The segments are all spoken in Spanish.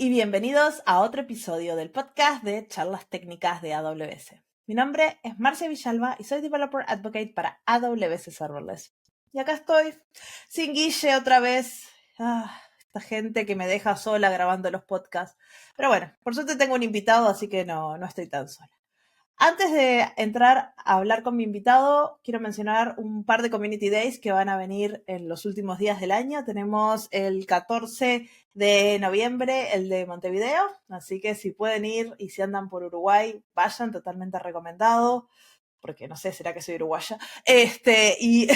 y bienvenidos a otro episodio del podcast de Charlas Técnicas de AWS. Mi nombre es Marcia Villalba y soy Developer Advocate para AWS Serverless. Y acá estoy, sin Guille otra vez. Esta gente que me deja sola grabando los podcasts. Pero bueno, por suerte tengo un invitado, así que no estoy tan sola. Antes de entrar a hablar con mi invitado, quiero mencionar un par de Community Days que van a venir en los últimos días del año. Tenemos el 14 de noviembre, el de Montevideo, así que si pueden ir y si andan por Uruguay, vayan, totalmente recomendado, porque no sé, será que soy uruguaya. Y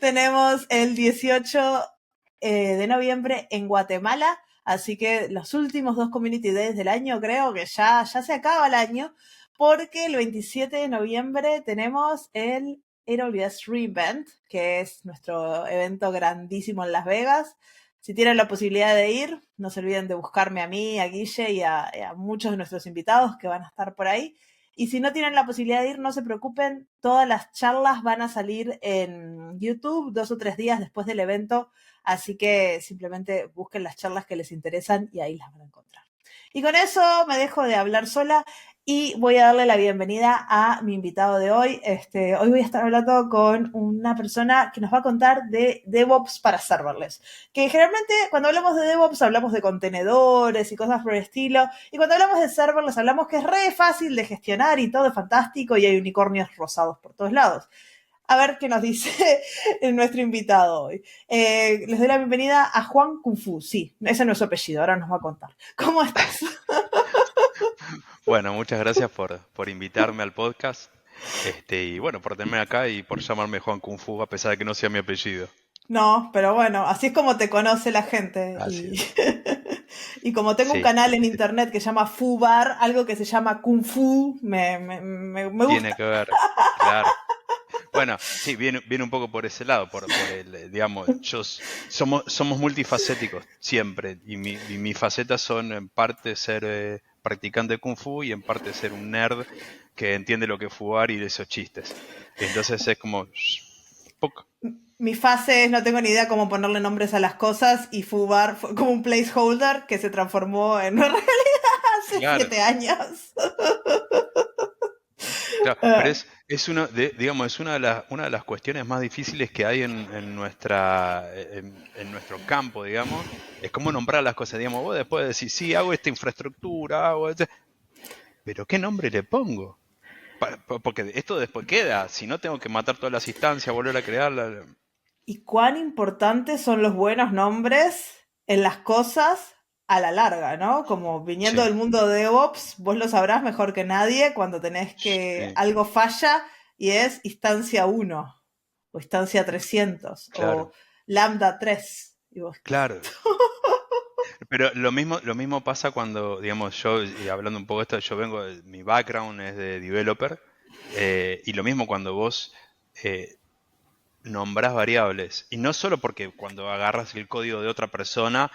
tenemos el 18 de noviembre en Guatemala, así que los últimos dos Community Days del año, creo que ya se acaba el año, porque el 27 de noviembre tenemos el AWS re:Invent, que es nuestro evento grandísimo en Las Vegas. Si tienen la posibilidad de ir, no se olviden de buscarme a mí, a Guille y a muchos de nuestros invitados que van a estar por ahí. Y si no tienen la posibilidad de ir, no se preocupen, todas las charlas van a salir en YouTube 2 o 3 días después del evento, así que simplemente busquen las charlas que les interesan y ahí las van a encontrar. Y con eso me dejo de hablar sola y voy a darle la bienvenida a mi invitado de hoy. Hoy voy a estar hablando con una persona que nos va a contar de DevOps para serverless. Que generalmente cuando hablamos de DevOps hablamos de contenedores y cosas por el estilo. Y cuando hablamos de serverless hablamos que es re fácil de gestionar y todo es fantástico y hay unicornios rosados por todos lados. A ver qué nos dice nuestro invitado hoy. Les doy la bienvenida a Juan Kung Fu. Sí, ese no es su apellido, ahora nos va a contar. ¿Cómo estás? Bueno, muchas gracias por invitarme al podcast. Y bueno, por tenerme acá y por llamarme Juan Kung Fu, a pesar de que no sea mi apellido. No, pero bueno, así es como te conoce la gente. Así es. Y como tengo un Sí, canal en internet que se llama Fubar, algo que se llama Kung Fu, me tiene gusta. que ver, claro. Bueno, sí, viene un poco por ese lado, por el, digamos, somos multifacéticos siempre, y mis facetas son en parte ser practicante de Kung Fu y en parte ser un nerd que entiende lo que es fubar y de esos chistes. Entonces es como poco. Mi fase es no tengo ni idea cómo ponerle nombres a las cosas y Fubar fue como un placeholder que se transformó en una realidad hace Claro. 7 años. Claro, pero es digamos, es una de las cuestiones más difíciles que hay en nuestro campo, digamos, es cómo nombrar las cosas, digamos, vos después decís, sí, hago esta infraestructura, pero ¿qué nombre le pongo? Porque esto después queda, si no tengo que matar todas las instancias, volver a crearlas. Y cuán importantes son los buenos nombres en las cosas a la larga, ¿no? Como viniendo Sí, del mundo de DevOps, vos lo sabrás mejor que nadie cuando tenés que sí, algo falla y es instancia 1 o instancia 300 o claro, lambda 3. Y vos, ¿qué es claro. esto? Pero lo mismo pasa cuando, digamos, yo, y hablando un poco de esto, mi background es de developer, y lo mismo cuando vos nombrás variables. Y no solo porque cuando agarras el código de otra persona,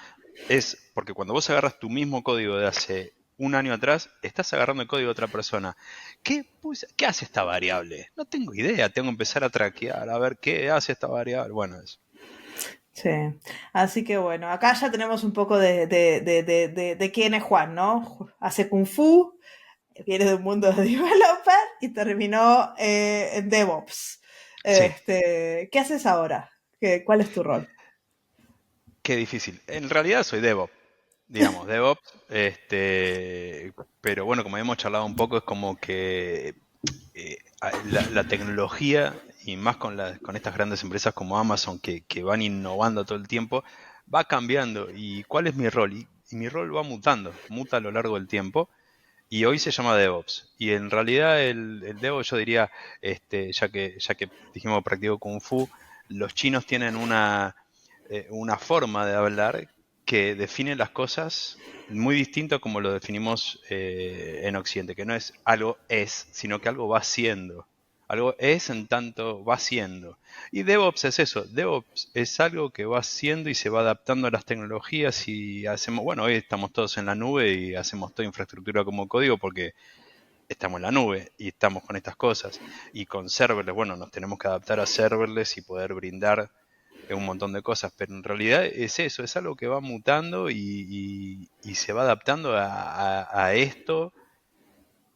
es porque cuando vos agarras tu mismo código de hace un año atrás, estás agarrando el código de otra persona. ¿Qué hace esta variable? No tengo idea, tengo que empezar a traquear, a ver qué hace esta variable. Bueno, eso. Sí, así que bueno, acá ya tenemos un poco de quién es Juan, ¿no? Hace Kung Fu, viene de un mundo de developer y terminó en DevOps. Sí, ¿Qué haces ahora? ¿Cuál es tu rol? qué difícil. En realidad soy DevOps, digamos, DevOps, pero bueno, como hemos charlado un poco, es como que la tecnología, y más con estas grandes empresas como Amazon que van innovando todo el tiempo, va cambiando. ¿Y cuál es mi rol? Y mi rol va mutando, muta a lo largo del tiempo. Y hoy se llama DevOps. Y en realidad el DevOps, yo diría, ya que dijimos practico Kung Fu, los chinos tienen una forma de hablar que define las cosas muy distinto como lo definimos en Occidente, que no es algo es, sino que algo va siendo. Algo es en tanto va siendo. Y DevOps es eso, DevOps es algo que va siendo y se va adaptando a las tecnologías y hacemos, bueno, hoy estamos todos en la nube y hacemos toda infraestructura como código porque estamos en la nube y estamos con estas cosas. Y con serverless, bueno, nos tenemos que adaptar a serverless y poder brindar un montón de cosas, pero en realidad es eso, es algo que va mutando y se va adaptando a esto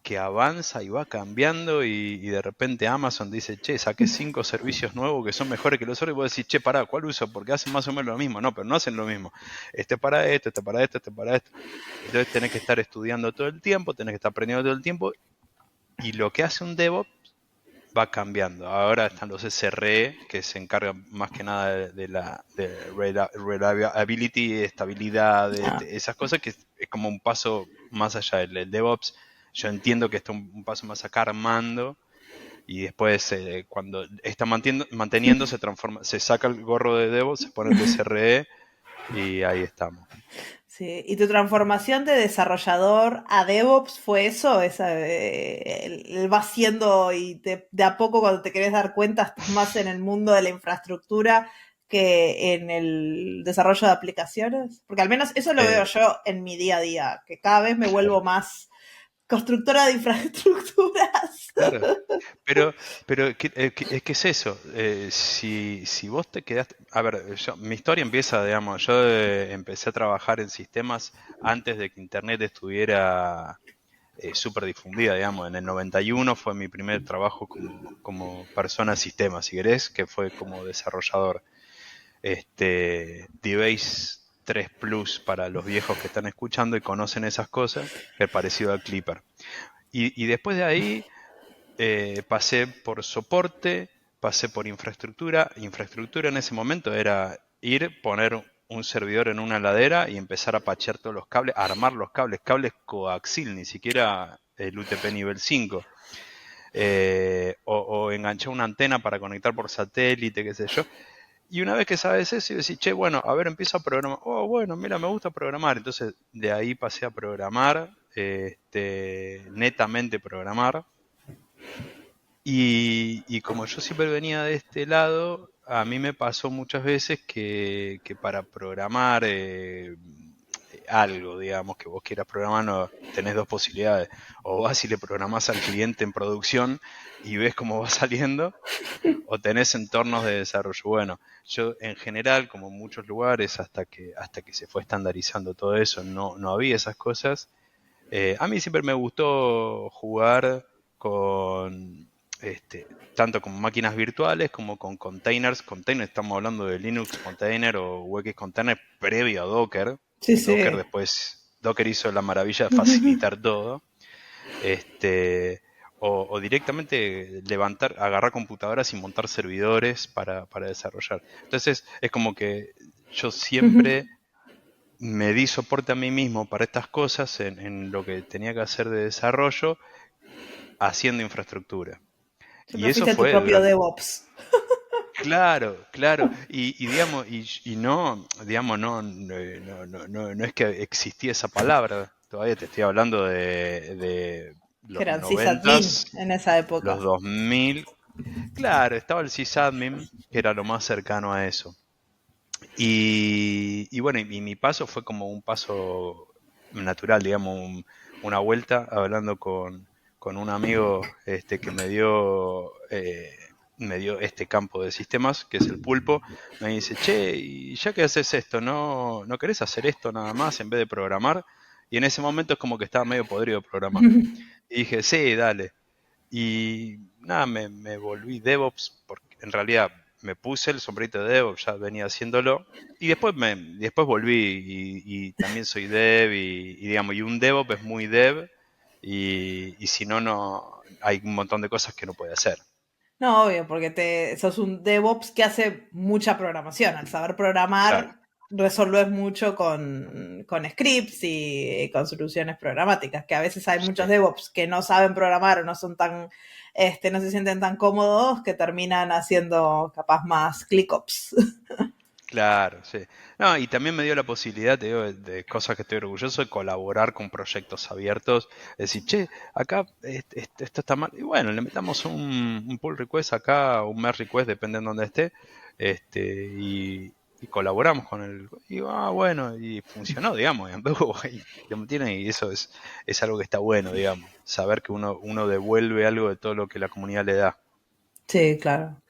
que avanza y va cambiando y de repente Amazon dice, che, saqué 5 servicios nuevos que son mejores que los otros y vos decís, che, pará, ¿cuál uso? Porque hacen más o menos lo mismo. No, pero no hacen lo mismo. Este para esto, este para esto, este para esto. Entonces tenés que estar estudiando todo el tiempo, tenés que estar aprendiendo todo el tiempo y lo que hace un DevOps va cambiando. Ahora están los SRE que se encargan más que nada de reliability, estabilidad, Ah, esas cosas que es como un paso más allá. El DevOps, yo entiendo que está un paso más acá armando y después cuando está manteniendo se transforma, se saca el gorro de DevOps, se pone el de SRE y ahí estamos. sí. ¿Y tu transformación de desarrollador a DevOps fue eso? Él va haciendo y de a poco cuando te querés dar cuenta estás más en el mundo de la infraestructura que en el desarrollo de aplicaciones? Porque al menos eso lo veo Eh, yo en mi día a día, que cada vez me claro, vuelvo más constructora de infraestructuras. claro. Pero, es que es eso. Si vos te quedaste. A ver, mi historia empieza, digamos, yo empecé a trabajar en sistemas antes de que Internet estuviera súper difundida, digamos. En el 91 fue mi primer trabajo como persona de sistemas, si querés, que fue como desarrollador. DBase 3 Plus para los viejos que están escuchando y conocen esas cosas, es parecido al Clipper. Y después de ahí pasé por soporte, pasé por infraestructura. Infraestructura en ese momento era ir, poner un servidor en una ladera y empezar a patchear todos los cables, armar los cables, cables coaxil, ni siquiera el UTP nivel 5. O enganchar una antena para conectar por satélite, qué sé yo. Y una vez que sabes eso, y decís, che, bueno, a ver, empiezo a programar. Oh, bueno, mira, me gusta programar. Entonces, de ahí pasé a programar, netamente programar. Y como yo siempre venía de este lado, a mí me pasó muchas veces que para programar algo, digamos, que vos quieras programar, no, tenés dos posibilidades. O vas y le programás al cliente en producción y ves cómo va saliendo, o tenés entornos de desarrollo. Bueno, yo en general, como en muchos lugares, hasta que se fue estandarizando todo eso, no había esas cosas. A mí siempre me gustó jugar con tanto con máquinas virtuales como con containers. Containers, estamos hablando de Linux Container o UX Container previo a Docker. Sí, Docker sí. después, Docker hizo la maravilla de facilitar todo. Este, o directamente levantar, agarrar computadoras y montar servidores para desarrollar. Entonces es como que yo siempre me di soporte a mí mismo para estas cosas en lo que tenía que hacer de desarrollo haciendo infraestructura. Y Siempre eso fuiste tu fue propio durante... DevOps. Claro, claro. Y digamos, y no, digamos, no es que existía esa palabra. Todavía te estoy hablando de Que los eran sysadmin noventas, en esa los época. 2000. Claro, estaba el sysadmin, que era lo más cercano a eso. Y bueno, y mi paso fue como un paso natural, digamos, una vuelta hablando con un amigo que me dio este campo de sistemas, que es el pulpo. Me dice, che, y ya que haces esto, ¿no querés hacer esto nada más en vez de programar? Y en ese momento es como que estaba medio podrido de programar. Y dije, sí, dale. Y nada, me volví DevOps, porque en realidad me puse el sombrerito de DevOps, ya venía haciéndolo. Y después volví y también soy Dev digamos, y un DevOps es muy Dev y si no, no, hay un montón de cosas que no puede hacer. No, obvio, porque sos un DevOps que hace mucha programación. Al saber Claro, programar, resolves mucho con scripts y con soluciones programáticas, que a veces hay muchos sí. DevOps que no saben programar o no son tan, no se sienten tan cómodos que terminan haciendo capaz más ClickOps. Claro, sí. No, y también me dio la posibilidad, te digo, de cosas que estoy orgulloso, de colaborar con proyectos abiertos. Decir, che, acá esto está mal. Y bueno, le metamos un pull request acá, un merge request, depende de donde esté. Y colaboramos con el. Y bueno, y funcionó, digamos. Y anduvo, y eso es algo que está bueno, digamos. Saber que uno devuelve algo de todo lo que la comunidad le da. Sí, claro.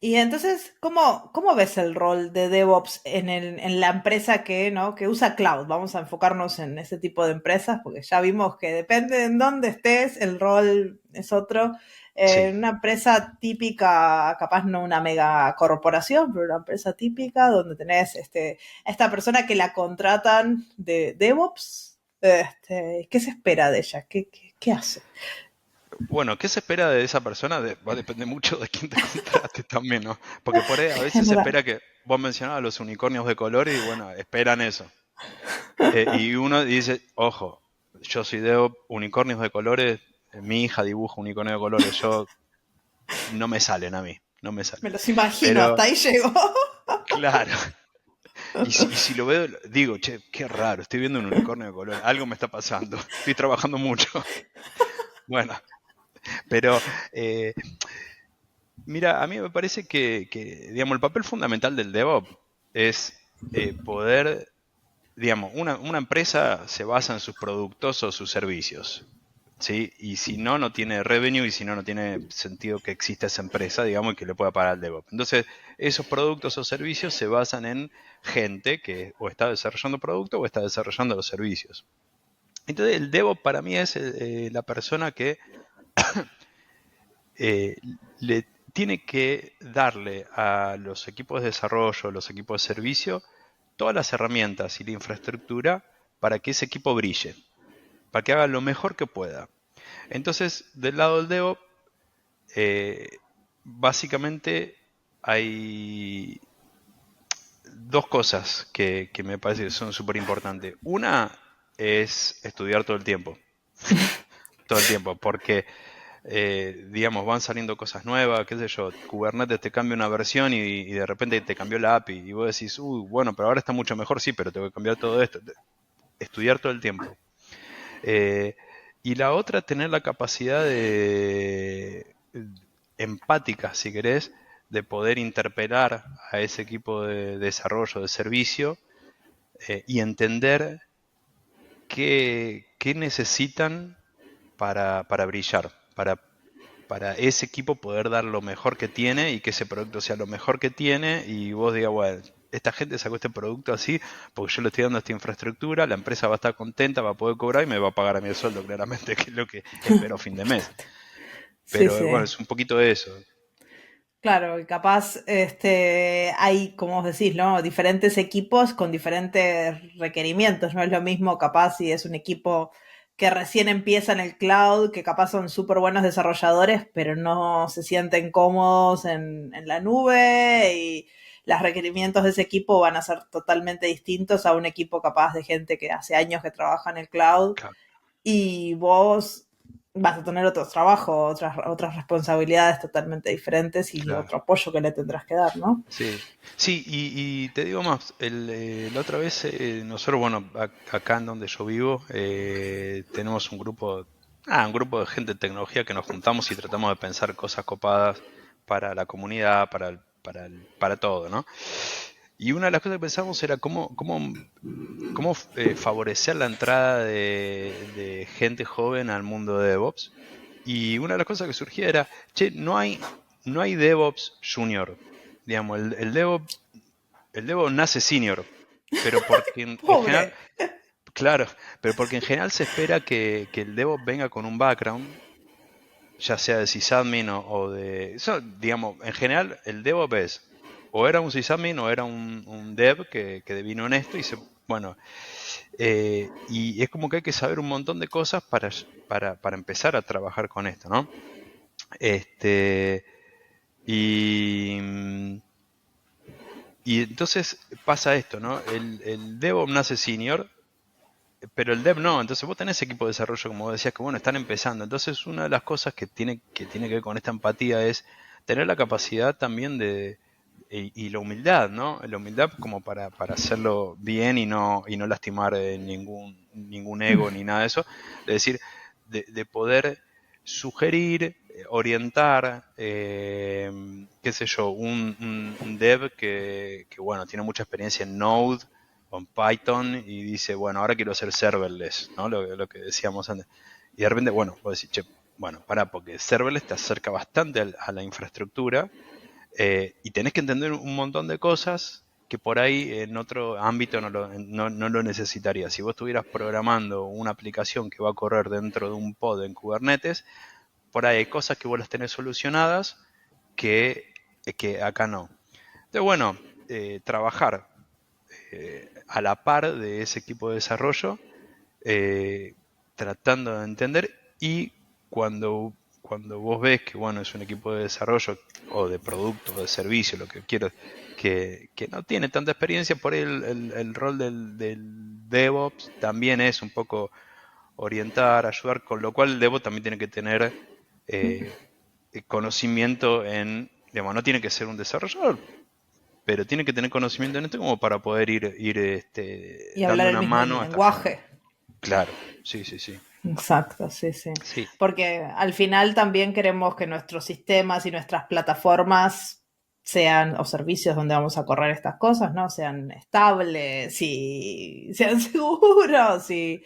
Y entonces, ¿cómo ves el rol de DevOps en la empresa que, ¿no? que usa cloud? Vamos a enfocarnos en ese tipo de empresas, porque ya vimos que depende de en dónde estés, el rol es otro. Sí. Una empresa típica, capaz no una mega corporación, pero una empresa típica donde tenés esta persona que la contratan de DevOps. ¿Qué se espera de ella? ¿Qué hace? Bueno, ¿qué se espera de esa persona? Va a depender mucho de quién te contrate también, ¿no? Porque por ahí a veces se General. espera que, vos mencionabas los unicornios de colores y bueno, esperan eso. Y uno dice, ojo, yo soy de unicornios de colores, mi hija dibuja unicornios de colores, yo no me salen a mí, no me salen. Me los imagino, Pero, hasta ahí llego. claro, y si lo veo, digo, che, qué raro, estoy viendo un unicornio de colores, algo me está pasando, estoy trabajando mucho. Bueno, pero mira, a mí me parece que, digamos, el papel fundamental del DevOps es poder, digamos, una empresa se basa en sus productos o sus servicios, ¿sí? Y si no, no tiene revenue y si no, no tiene sentido que exista esa empresa, digamos, y que le pueda pagar al DevOps. Entonces, esos productos o servicios se basan en gente que o está desarrollando productos o está desarrollando los servicios. Entonces, el DevOps para mí es la persona que eh, le tiene que darle a los equipos de desarrollo, los equipos de servicio, todas las herramientas y la infraestructura para que ese equipo brille, para que haga lo mejor que pueda. Entonces, del lado del DevOps, eh, básicamente hay dos cosas que me parece que son súper importantes. Una es estudiar todo el tiempo, todo el tiempo, porque digamos, van saliendo cosas nuevas, qué sé yo, Kubernetes te cambia una versión y de repente te cambió la API y vos decís, bueno, pero ahora está mucho mejor, sí, pero tengo que cambiar todo esto. Estudiar todo el tiempo. Eh, y la otra, tener la capacidad de empática, si querés, de poder interpelar a ese equipo de desarrollo, de servicio, y entender qué necesitan para brillar, para ese equipo poder dar lo mejor que tiene y que ese producto sea lo mejor que tiene y vos digas, bueno, esta gente sacó este producto así porque yo le estoy dando esta infraestructura, la empresa va a estar contenta, va a poder cobrar y me va a pagar a mí el sueldo, claramente, que es lo que espero a fin de mes. Sí, Pero bueno, sí. es un poquito de eso. Claro, y capaz hay, como vos decís, ¿no? Diferentes equipos con diferentes requerimientos. No es lo mismo, capaz, si es un equipo que recién empieza en el cloud, que capaz son súper buenos desarrolladores, pero no se sienten cómodos en la nube y los requerimientos de ese equipo van a ser totalmente distintos a un equipo capaz de gente que hace años que trabaja en el cloud Claro, y vos vas a tener otros trabajos, otras responsabilidades totalmente diferentes y claro. otro apoyo que le tendrás que dar, ¿no? Sí, sí, y te digo más, la otra vez nosotros, bueno, acá en donde yo vivo, tenemos un grupo de gente de tecnología que nos juntamos y tratamos de pensar cosas copadas para la comunidad, para todo, ¿no? Y una de las cosas que pensamos era cómo favorecer la entrada de gente joven al mundo de DevOps. Y una de las cosas que surgía era, che, no hay DevOps junior. Digamos, el DevOps nace senior, pero porque en general, Pobre. claro, pero porque en general se espera que el DevOps venga con un background, ya sea de sysadmin o de... Eso, digamos, en general el DevOps es, o era un sysadmin o era un dev que vino en esto y bueno, y es como que hay que saber un montón de cosas para empezar a trabajar con esto, ¿no? Este, y, y entonces pasa esto, ¿no? El DevOps nace senior, pero el Dev no. Entonces vos tenés equipo de desarrollo, como vos decías, que bueno, están empezando. Entonces una de las cosas que tiene que ver con esta empatía es tener la capacidad también y la humildad, ¿no? La humildad como para hacerlo bien y no lastimar ningún ego ni nada de eso. Es decir, de poder sugerir, orientar, qué sé yo, un dev que, bueno, tiene mucha experiencia en Node o en Python y dice, bueno, ahora quiero hacer serverless, ¿no? Lo que decíamos antes. Y de repente, bueno, vos decís, che, bueno, pará, porque serverless te acerca bastante a la infraestructura, Y tenés que entender un montón de cosas que por ahí en otro ámbito no lo necesitarías. Si vos estuvieras programando una aplicación que va a correr dentro de un pod en Kubernetes, por ahí hay cosas que vos las tenés solucionadas que acá no. Entonces, bueno, trabajar a la par de ese equipo de desarrollo, tratando de entender, y cuando vos ves que bueno, es un equipo de desarrollo o de producto o de servicio, lo que quieras, que no tiene tanta experiencia, por ahí el rol del DevOps también es un poco orientar, ayudar, con lo cual el DevOps también tiene que tener conocimiento digamos, no tiene que ser un desarrollador, pero tiene que tener conocimiento en esto como para poder ir Y hablar dando el una mismo mano a esta gente. lenguaje. Claro, sí, sí, sí. Exacto, sí, sí. Sí, Porque al final también queremos que nuestros sistemas y nuestras plataformas sean, o servicios donde vamos a correr estas cosas, ¿no? Sean estables y sean seguros. sí,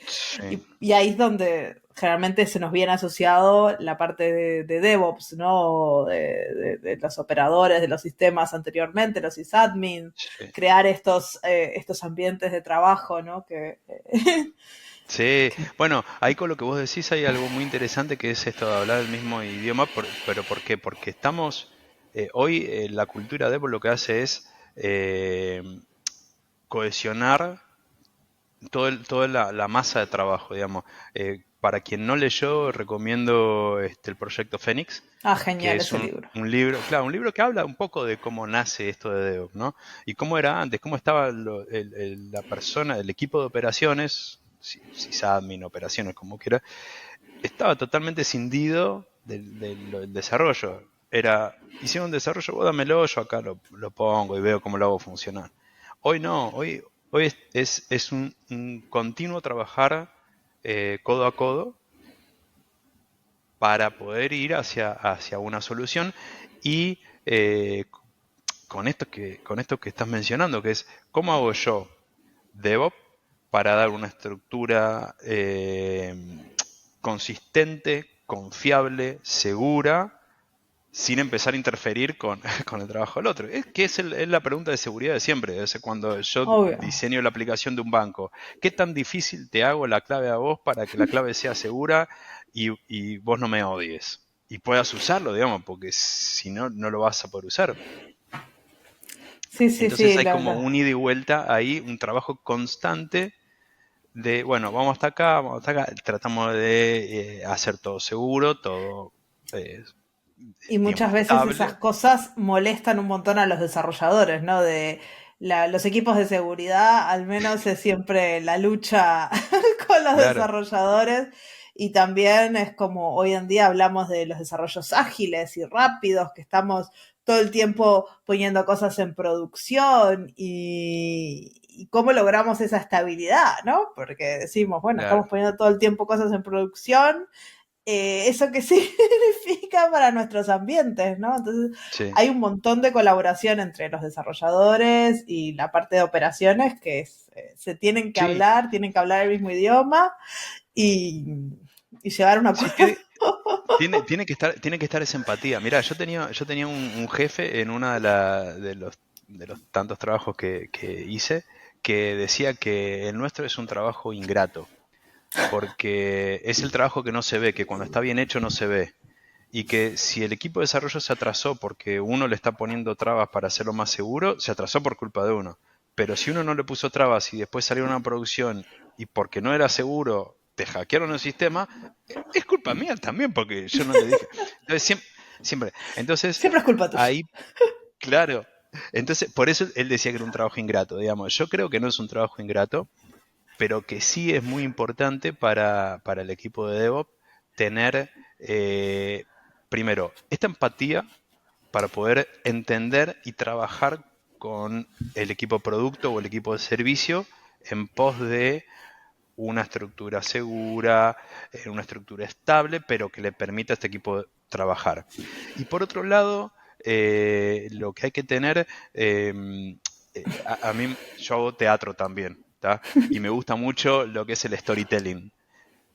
Y ahí es donde generalmente se nos viene asociado la parte de DevOps, ¿no? De los operadores de los sistemas anteriormente, los sysadmins, sí. crear estos ambientes de trabajo, ¿no? Sí, bueno, ahí con lo que vos decís hay algo muy interesante que es esto de hablar el mismo idioma, pero ¿por qué? Porque estamos, hoy la cultura de lo que hace es cohesionar toda la masa de trabajo, digamos. Para quien no leyó, recomiendo el proyecto Fénix, que Genial es ese libro. un libro, claro, un libro que habla un poco de cómo nace esto de DevOps, ¿no? Y cómo era antes, cómo estaba la persona, el equipo de operaciones, si admin, operaciones, como quiera, estaba totalmente cindido del desarrollo. Hicieron un desarrollo, vos dámelo, yo acá lo pongo y veo cómo lo hago funcionar. Hoy no, hoy es un continuo trabajar codo a codo para poder ir hacia una solución, y con esto que estás mencionando, que es cómo hago yo DevOps para dar una estructura consistente, confiable, segura, sin empezar a interferir con el trabajo del otro. Es la pregunta de seguridad de siempre. Es cuando yo Obvio. diseño la aplicación de un banco, ¿qué tan difícil te hago la clave a vos para que la clave sea segura y vos no me odies? Y puedas usarlo, digamos, porque si no, no lo vas a poder usar. Sí, sí, Entonces sí. hay como un ida y vuelta ahí, un trabajo constante de, bueno, vamos hasta acá, tratamos de hacer todo seguro, todo, Y muchas digamos, veces esas estable. cosas molestan un montón a los desarrolladores, ¿no? Los equipos de seguridad, al menos es siempre la lucha con los Claro, desarrolladores. Y también es como hoy en día hablamos de los desarrollos ágiles y rápidos, que estamos todo el tiempo poniendo cosas en producción y cómo logramos esa estabilidad, ¿no? Porque decimos, bueno, claro. estamos poniendo todo el tiempo cosas en producción, eso qué significa para nuestros ambientes, ¿no? Entonces, Sí. hay un montón de colaboración entre los desarrolladores y la parte de operaciones que se Sí, tienen que hablar el mismo idioma y, y llegar a un sí, acuerdo. tiene que estar esa empatía. Mirá, yo tenía un jefe en una de los tantos trabajos que hice, que decía que el nuestro es un trabajo ingrato, porque es el trabajo que no se ve, que cuando está bien hecho no se ve. Y que si el equipo de desarrollo se atrasó porque uno le está poniendo trabas para hacerlo más seguro, se atrasó por culpa de uno. Pero si uno no le puso trabas y después salió una producción y porque no era seguro te hackearon el sistema, es culpa mía también porque yo no le dije. Entonces, siempre. Entonces, Siempre es culpa tuya. ahí, claro. Entonces, por eso él decía que era un trabajo ingrato, digamos. Yo creo que no es un trabajo ingrato, pero que sí es muy importante para el equipo de DevOps tener, primero, esta empatía para poder entender y trabajar con el equipo producto o el equipo de servicio en pos de una estructura segura, una estructura estable, pero que le permita a este equipo trabajar. Y por otro lado, lo que hay que tener, a mí yo hago teatro también, ¿tá? Y me gusta mucho lo que es el storytelling.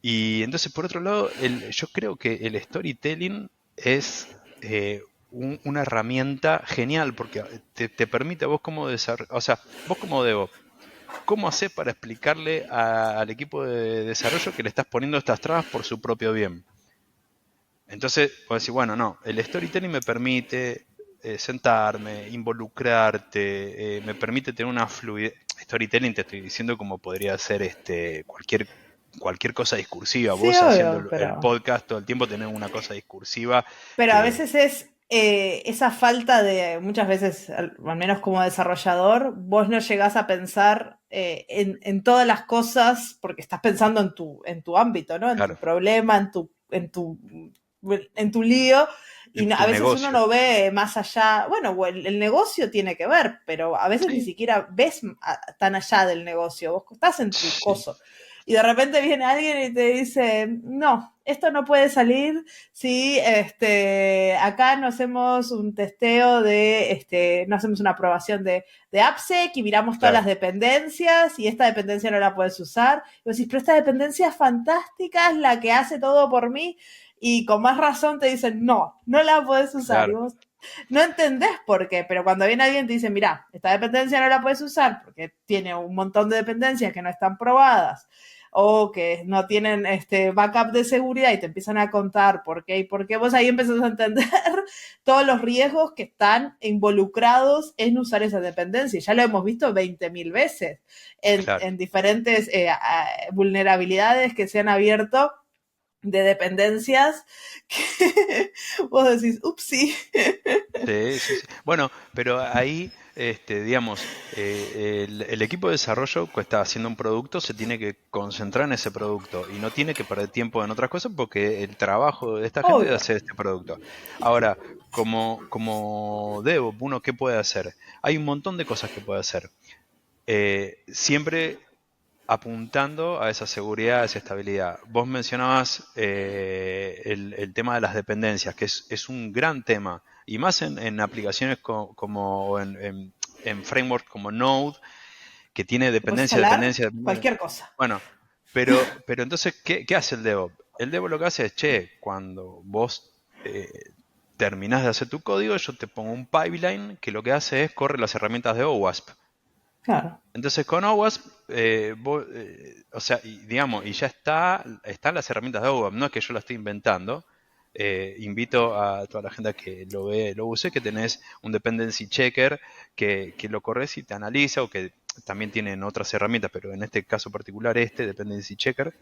Y entonces, por otro lado, yo creo que el storytelling es una herramienta genial porque te permite a vos como desarrollar, o sea, vos como Devo, ¿cómo haces para explicarle al equipo de desarrollo que le estás poniendo estas trabas por su propio bien? Entonces, puedes decir, bueno, no, el storytelling me permite sentarme, involucrarte, me permite tener una fluidez. Storytelling te estoy diciendo como podría ser cualquier cosa discursiva. Sí, Vos haciendo obvio, el podcast todo el tiempo tenés una cosa discursiva pero a que, veces es esa falta de, muchas veces, al menos como desarrollador, vos no llegás a pensar en todas las cosas porque estás pensando en tu ámbito, ¿no? En tu claro, problema, en tu lío. Y en a tu veces uno negocio. no ve más allá, bueno, o el negocio tiene que ver, pero a veces ni Sí, siquiera ves tan allá del negocio, vos estás en tu sí, coso. Y de repente viene alguien y te dice, no, esto no puede salir si acá no hacemos un testeo no hacemos una aprobación de AppSec y miramos todas las claro, dependencias y esta dependencia no la puedes usar. Y vos decís, pero esta dependencia es fantástica, es la que hace todo por mí. Y con más razón te dicen, no, no la puedes usar. Y claro, vos no entendés por qué, pero cuando viene alguien te dice, mira, esta dependencia no la puedes usar porque tiene un montón de dependencias que no están probadas o que no tienen backup de seguridad y te empiezan a contar por qué y por qué, vos ahí empezás a entender todos los riesgos que están involucrados en usar esa dependencia. Ya lo hemos visto 20.000 veces claro. en diferentes vulnerabilidades que se han abierto de dependencias que vos decís, upsí. Sí, sí, sí. Bueno, pero ahí, digamos, el equipo de desarrollo que está haciendo un producto se tiene que concentrar en ese producto y no tiene que perder tiempo en otras cosas porque el trabajo de esta gente es Obvio. hacer este producto. Ahora, como Devo, uno, ¿qué puede hacer? Hay un montón de cosas que puede hacer. Siempre apuntando a esa seguridad, a esa estabilidad. Vos mencionabas el tema de las dependencias, que es un gran tema, y más en aplicaciones como en frameworks como Node, que tiene Te puedes dependencia, instalar dependencia. cualquier cosa. Bueno, pero entonces, ¿qué hace el DevOps? El DevOps lo que hace es, che, cuando vos terminás de hacer tu código, yo te pongo un pipeline que lo que hace es corre las herramientas de OWASP. Claro. Entonces con OWASP, o sea, digamos, y ya están las herramientas de OWASP, no es que yo la estoy inventando. Invito a toda la gente a que lo use, que tenés un dependency checker que lo corres y te analiza, o que también tienen otras herramientas, pero en este caso particular dependency checker,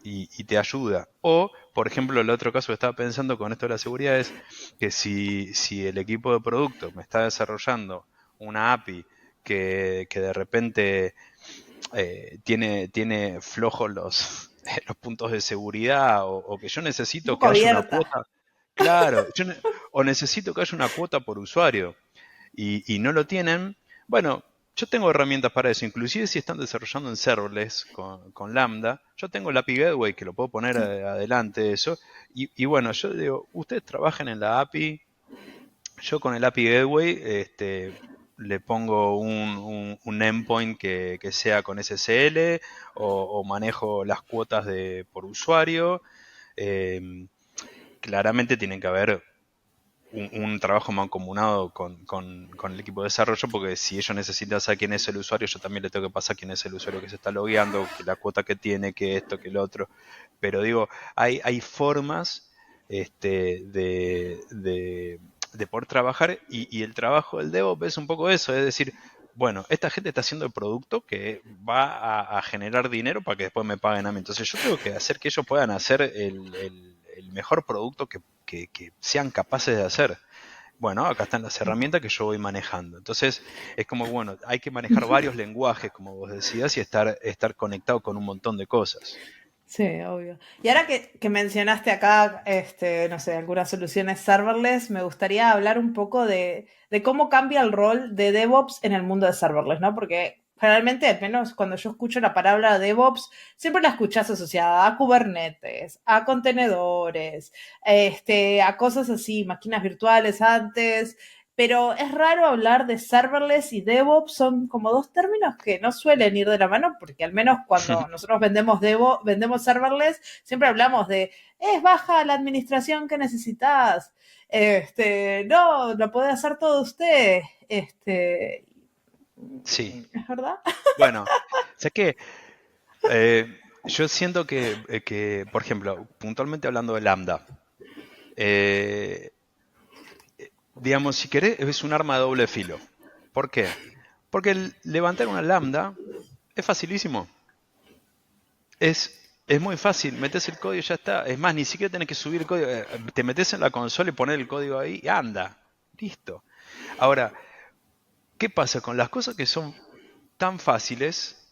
y te ayuda. O, por ejemplo, el otro caso que estaba pensando con esto de la seguridad es que si el equipo de producto me está desarrollando una API que de repente tiene flojos los puntos de seguridad, o que yo Un necesito poco que haya una abierta. cuota, claro, o necesito que haya una cuota por usuario y no lo tienen, bueno, yo tengo herramientas para eso, inclusive si están desarrollando en serverless con Lambda, yo tengo el API Gateway que lo puedo poner Sí. adelante de eso, y bueno, yo digo, ustedes trabajen en la API, yo con el API Gateway le pongo un endpoint que sea con SSL, o manejo las cuotas por usuario. Eh, Claramente tienen que haber un trabajo mancomunado con el equipo de desarrollo, porque si ellos necesitan saber quién es el usuario, yo también le tengo que pasar quién es el usuario que se está logueando, que la cuota que tiene, que esto, que el otro. Pero digo, hay formas de poder trabajar, y el trabajo del DevOps es un poco eso, es decir, bueno, esta gente está haciendo el producto que va a generar dinero para que después me paguen a mí. Entonces yo tengo que hacer que ellos puedan hacer el mejor producto que sean capaces de hacer. Bueno, acá están las herramientas que yo voy manejando. Entonces, es como, bueno, hay que manejar varios lenguajes, como vos decías, y estar conectado con un montón de cosas. Sí, obvio. Y ahora que mencionaste acá, no sé, algunas soluciones serverless, me gustaría hablar un poco de cómo cambia el rol de DevOps en el mundo de serverless, ¿no? Porque generalmente, al menos cuando yo escucho la palabra DevOps, siempre la escuchas asociada a Kubernetes, a contenedores, a cosas así, máquinas virtuales antes. pero es raro hablar de serverless y DevOps, son como dos términos que no suelen ir de la mano, porque al menos cuando nosotros vendemos serverless, siempre hablamos de, es baja la administración que necesitas, no, lo puede hacer todo usted, Sí. ¿es verdad? Bueno, sé que yo siento que, por ejemplo, puntualmente hablando de Lambda, eh, digamos, si querés, es un arma de doble filo. ¿Por qué? Porque levantar una Lambda es facilísimo. Es muy fácil, metes el código y ya está. Es más, ni siquiera tenés que subir el código. Te metes en la consola y poner el código ahí y anda. Listo. Ahora, ¿qué pasa con las cosas que son tan fáciles?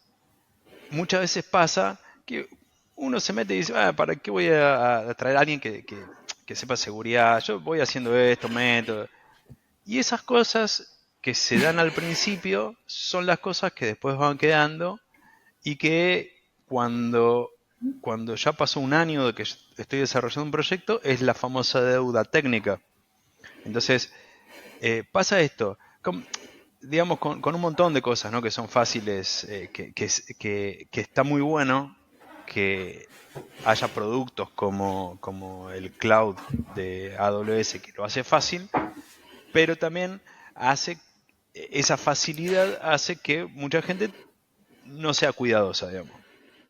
Muchas veces pasa que uno se mete y dice, ¿para qué voy a traer a alguien que sepa seguridad? Yo voy haciendo esto, método. Y esas cosas que se dan al principio son las cosas que después van quedando y que cuando ya pasó un año de que estoy desarrollando un proyecto es la famosa deuda técnica. Entonces, pasa esto, digamos, con un montón de cosas, ¿no? Que son fáciles, que está muy bueno que haya productos como el cloud de AWS que lo hace fácil, pero también esa facilidad hace que mucha gente no sea cuidadosa, digamos.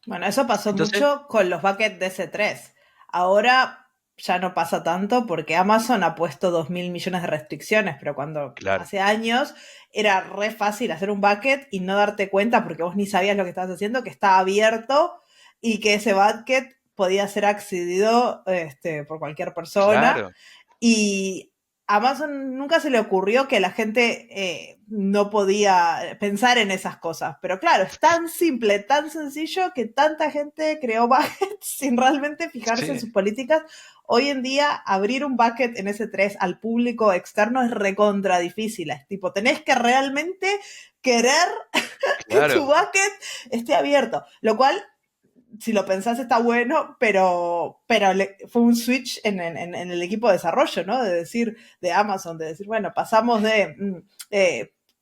Bueno, eso pasó Entonces, mucho con los buckets de S3. Ahora ya no pasa tanto porque Amazon ha puesto 2.000 millones de restricciones, pero cuando claro, hace años era re fácil hacer un bucket y no darte cuenta porque vos ni sabías lo que estabas haciendo, que estaba abierto y que ese bucket podía ser accedido por cualquier persona. claro, Y Amazon nunca se le ocurrió que la gente no podía pensar en esas cosas. Pero claro, es tan simple, tan sencillo que tanta gente creó buckets sin realmente fijarse en sí, sus políticas. Hoy en día, abrir un bucket en S3 al público externo es recontra difícil. Es tipo, tenés que realmente querer que tu claro, bucket esté abierto. Lo cual si lo pensás está bueno, pero fue un switch en el equipo de desarrollo, ¿no? De decir, de Amazon, de decir, bueno, pasamos de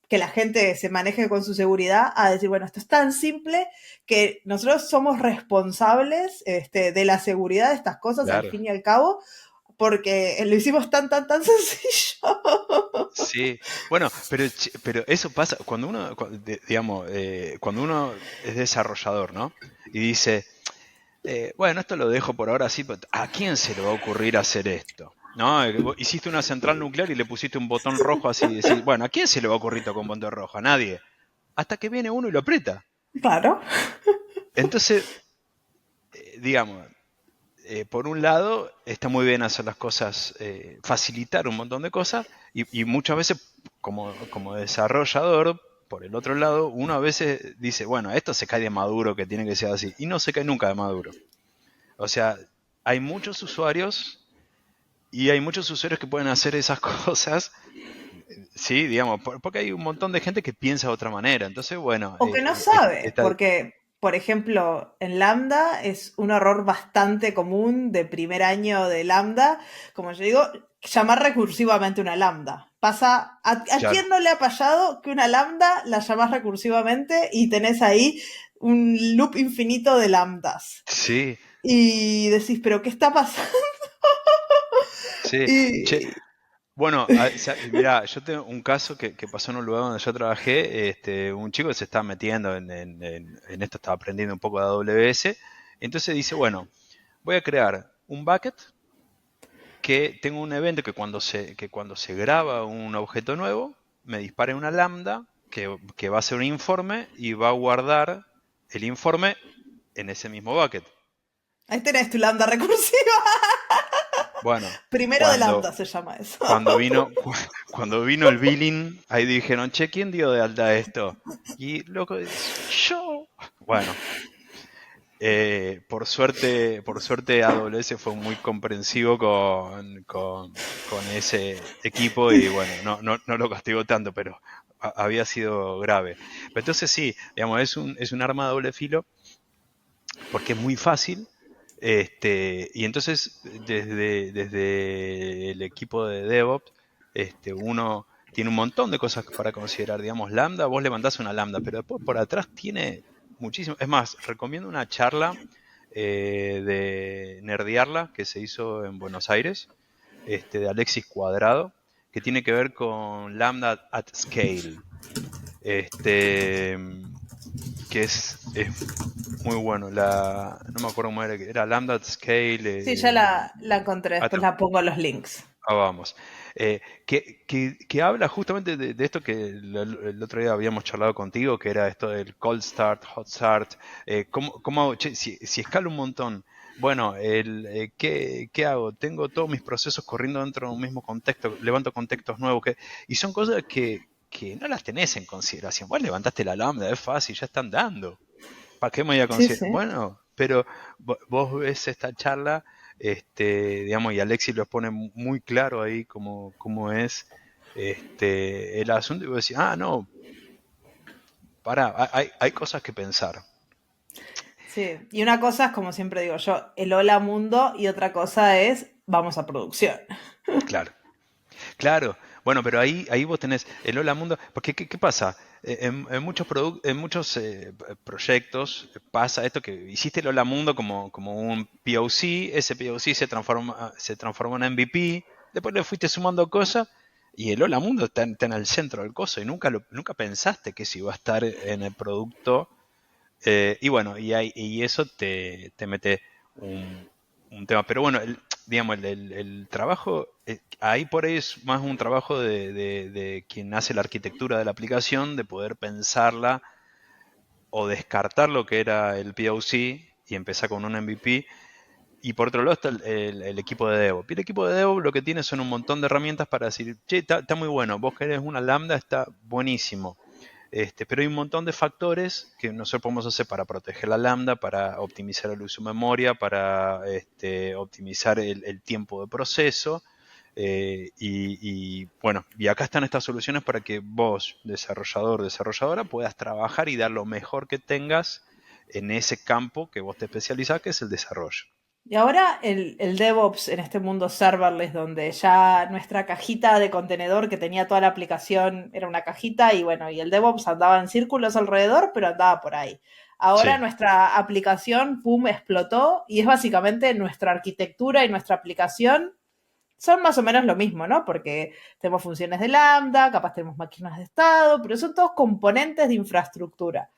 que la gente se maneje con su seguridad a decir, bueno, esto es tan simple que nosotros somos responsables de la seguridad de estas cosas al claro. fin y al cabo, porque lo hicimos tan sencillo. Sí, bueno, pero eso pasa cuando uno, digamos, cuando uno es desarrollador, ¿no? Y dice, bueno, esto lo dejo por ahora así, pero ¿a quién se le va a ocurrir hacer esto? ¿No? Vos hiciste una central nuclear y le pusiste un botón rojo así, y decís, bueno, ¿a quién se le va a ocurrir tocar un botón rojo? A nadie. Hasta que viene uno y lo aprieta. Claro. Entonces, digamos, por un lado, está muy bien hacer las cosas, facilitar un montón de cosas, y muchas veces, como desarrollador, por el otro lado, uno a veces dice, bueno, esto se cae de maduro, que tiene que ser así, y no se cae nunca de maduro. O sea, hay muchos usuarios, y hay muchos usuarios que pueden hacer esas cosas, sí, digamos, porque hay un montón de gente que piensa de otra manera. Entonces, bueno, O que no sabe, está, porque, por ejemplo, en Lambda es un error bastante común de primer año de Lambda, como yo digo, llamar recursivamente una Lambda. Pasa, ¿a claro, quién no le ha pasado que una Lambda la llamás recursivamente y tenés ahí un loop infinito de Lambdas? sí, Y decís, ¿pero qué está pasando? sí. Che, Y, bueno, mirá, yo tengo un caso que pasó en un lugar donde yo trabajé, un chico que se estaba metiendo en esto, estaba aprendiendo un poco de AWS, entonces dice, bueno, voy a crear un bucket que tenga un evento que cuando se graba un objeto nuevo, me dispare una lambda que va a hacer un informe y va a guardar el informe en ese mismo bucket. ahí tenés tu Lambda recursiva. Bueno, Primero de cuando, Lambda se llama eso. Cuando vino, cuando vino el billing, ahí dijeron, che, ¿quién dio de alta esto? Y loco, yo. Bueno, por suerte AWS fue muy comprensivo con ese equipo y bueno, no lo castigó tanto, pero había sido grave. Pero entonces sí, digamos, es un arma de doble filo porque es muy fácil. Y entonces desde el equipo de DevOps, uno tiene un montón de cosas para considerar. Digamos, Lambda, vos levantás una Lambda, pero después por atrás tiene muchísimo. Es más, recomiendo una charla de Nerdearla que se hizo en Buenos Aires, de Alexis Cuadrado, que tiene que ver con Lambda at Scale. Que es muy bueno. No me acuerdo cómo era Lambda at Scale. Sí, ya la encontré, después la pongo en los links. Vamos. Que habla justamente de esto que el otro día habíamos charlado contigo, que era esto del cold start, hot start. Si escalo un montón, bueno, ¿qué hago? Tengo todos mis procesos corriendo dentro de un mismo contexto, levanto contextos nuevos, y son cosas que no las tenés en consideración. Vos levantaste la lambda, es fácil, ya están dando. ¿Para qué me voy a considerar? Sí. Bueno, pero vos ves esta charla, digamos, y Alexis lo pone muy claro ahí cómo es el asunto, y vos decís, no, hay cosas que pensar. Sí, y una cosa es, como siempre digo yo, el hola mundo, y otra cosa es vamos a producción. Claro. Bueno, pero ahí vos tenés el hola mundo, porque ¿qué pasa? En muchos proyectos pasa esto, que hiciste el hola mundo como un POC, ese POC se transformó en MVP, después le fuiste sumando cosas y el hola mundo está en el centro del coso y nunca pensaste que eso iba a estar en el producto. Y bueno, y eso te mete un tema. Pero bueno, digamos, el trabajo, ahí por ahí es más un trabajo de quien hace la arquitectura de la aplicación, de poder pensarla o descartar lo que era el POC y empezar con un MVP. Y por otro lado está el equipo de DevOps. Y el equipo de DevOps lo que tiene son un montón de herramientas para decir, che, está muy bueno, vos querés una Lambda, está buenísimo. Pero hay un montón de factores que nosotros podemos hacer para proteger la lambda, para optimizar el uso de memoria, para optimizar el tiempo de proceso. Bueno, y acá están estas soluciones para que vos, desarrollador, desarrolladora, puedas trabajar y dar lo mejor que tengas en ese campo que vos te especializás, que es el desarrollo. Y ahora el DevOps en este mundo serverless, donde ya nuestra cajita de contenedor que tenía toda la aplicación era una cajita, y bueno, y el DevOps andaba en círculos alrededor, pero andaba por ahí. Ahora Sí. nuestra aplicación, pum, explotó, y es básicamente nuestra arquitectura y nuestra aplicación son más o menos lo mismo, ¿no? Porque tenemos funciones de Lambda, capaz tenemos máquinas de estado, pero son todos componentes de infraestructura.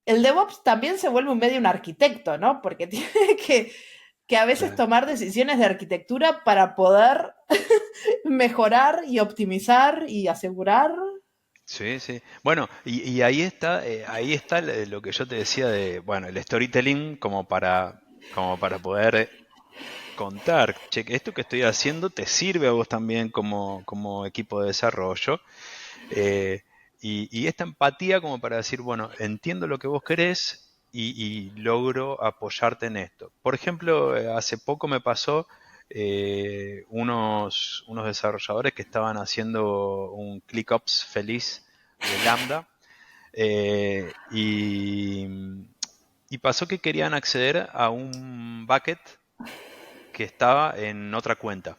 El DevOps también se vuelve un medio un arquitecto, ¿no? Porque tiene que a veces Claro. tomar decisiones de arquitectura para poder mejorar y optimizar y asegurar. Sí, sí. Bueno, y ahí está lo que yo te decía de, bueno, el storytelling como para poder contar, che, que esto que estoy haciendo te sirve a vos también como equipo de desarrollo. eh, y esta empatía como para decir, bueno, entiendo lo que vos querés y logro apoyarte en esto. Por ejemplo, hace poco me pasó unos desarrolladores que estaban haciendo un ClickOps feliz de Lambda. Y pasó que querían acceder a un bucket que estaba en otra cuenta.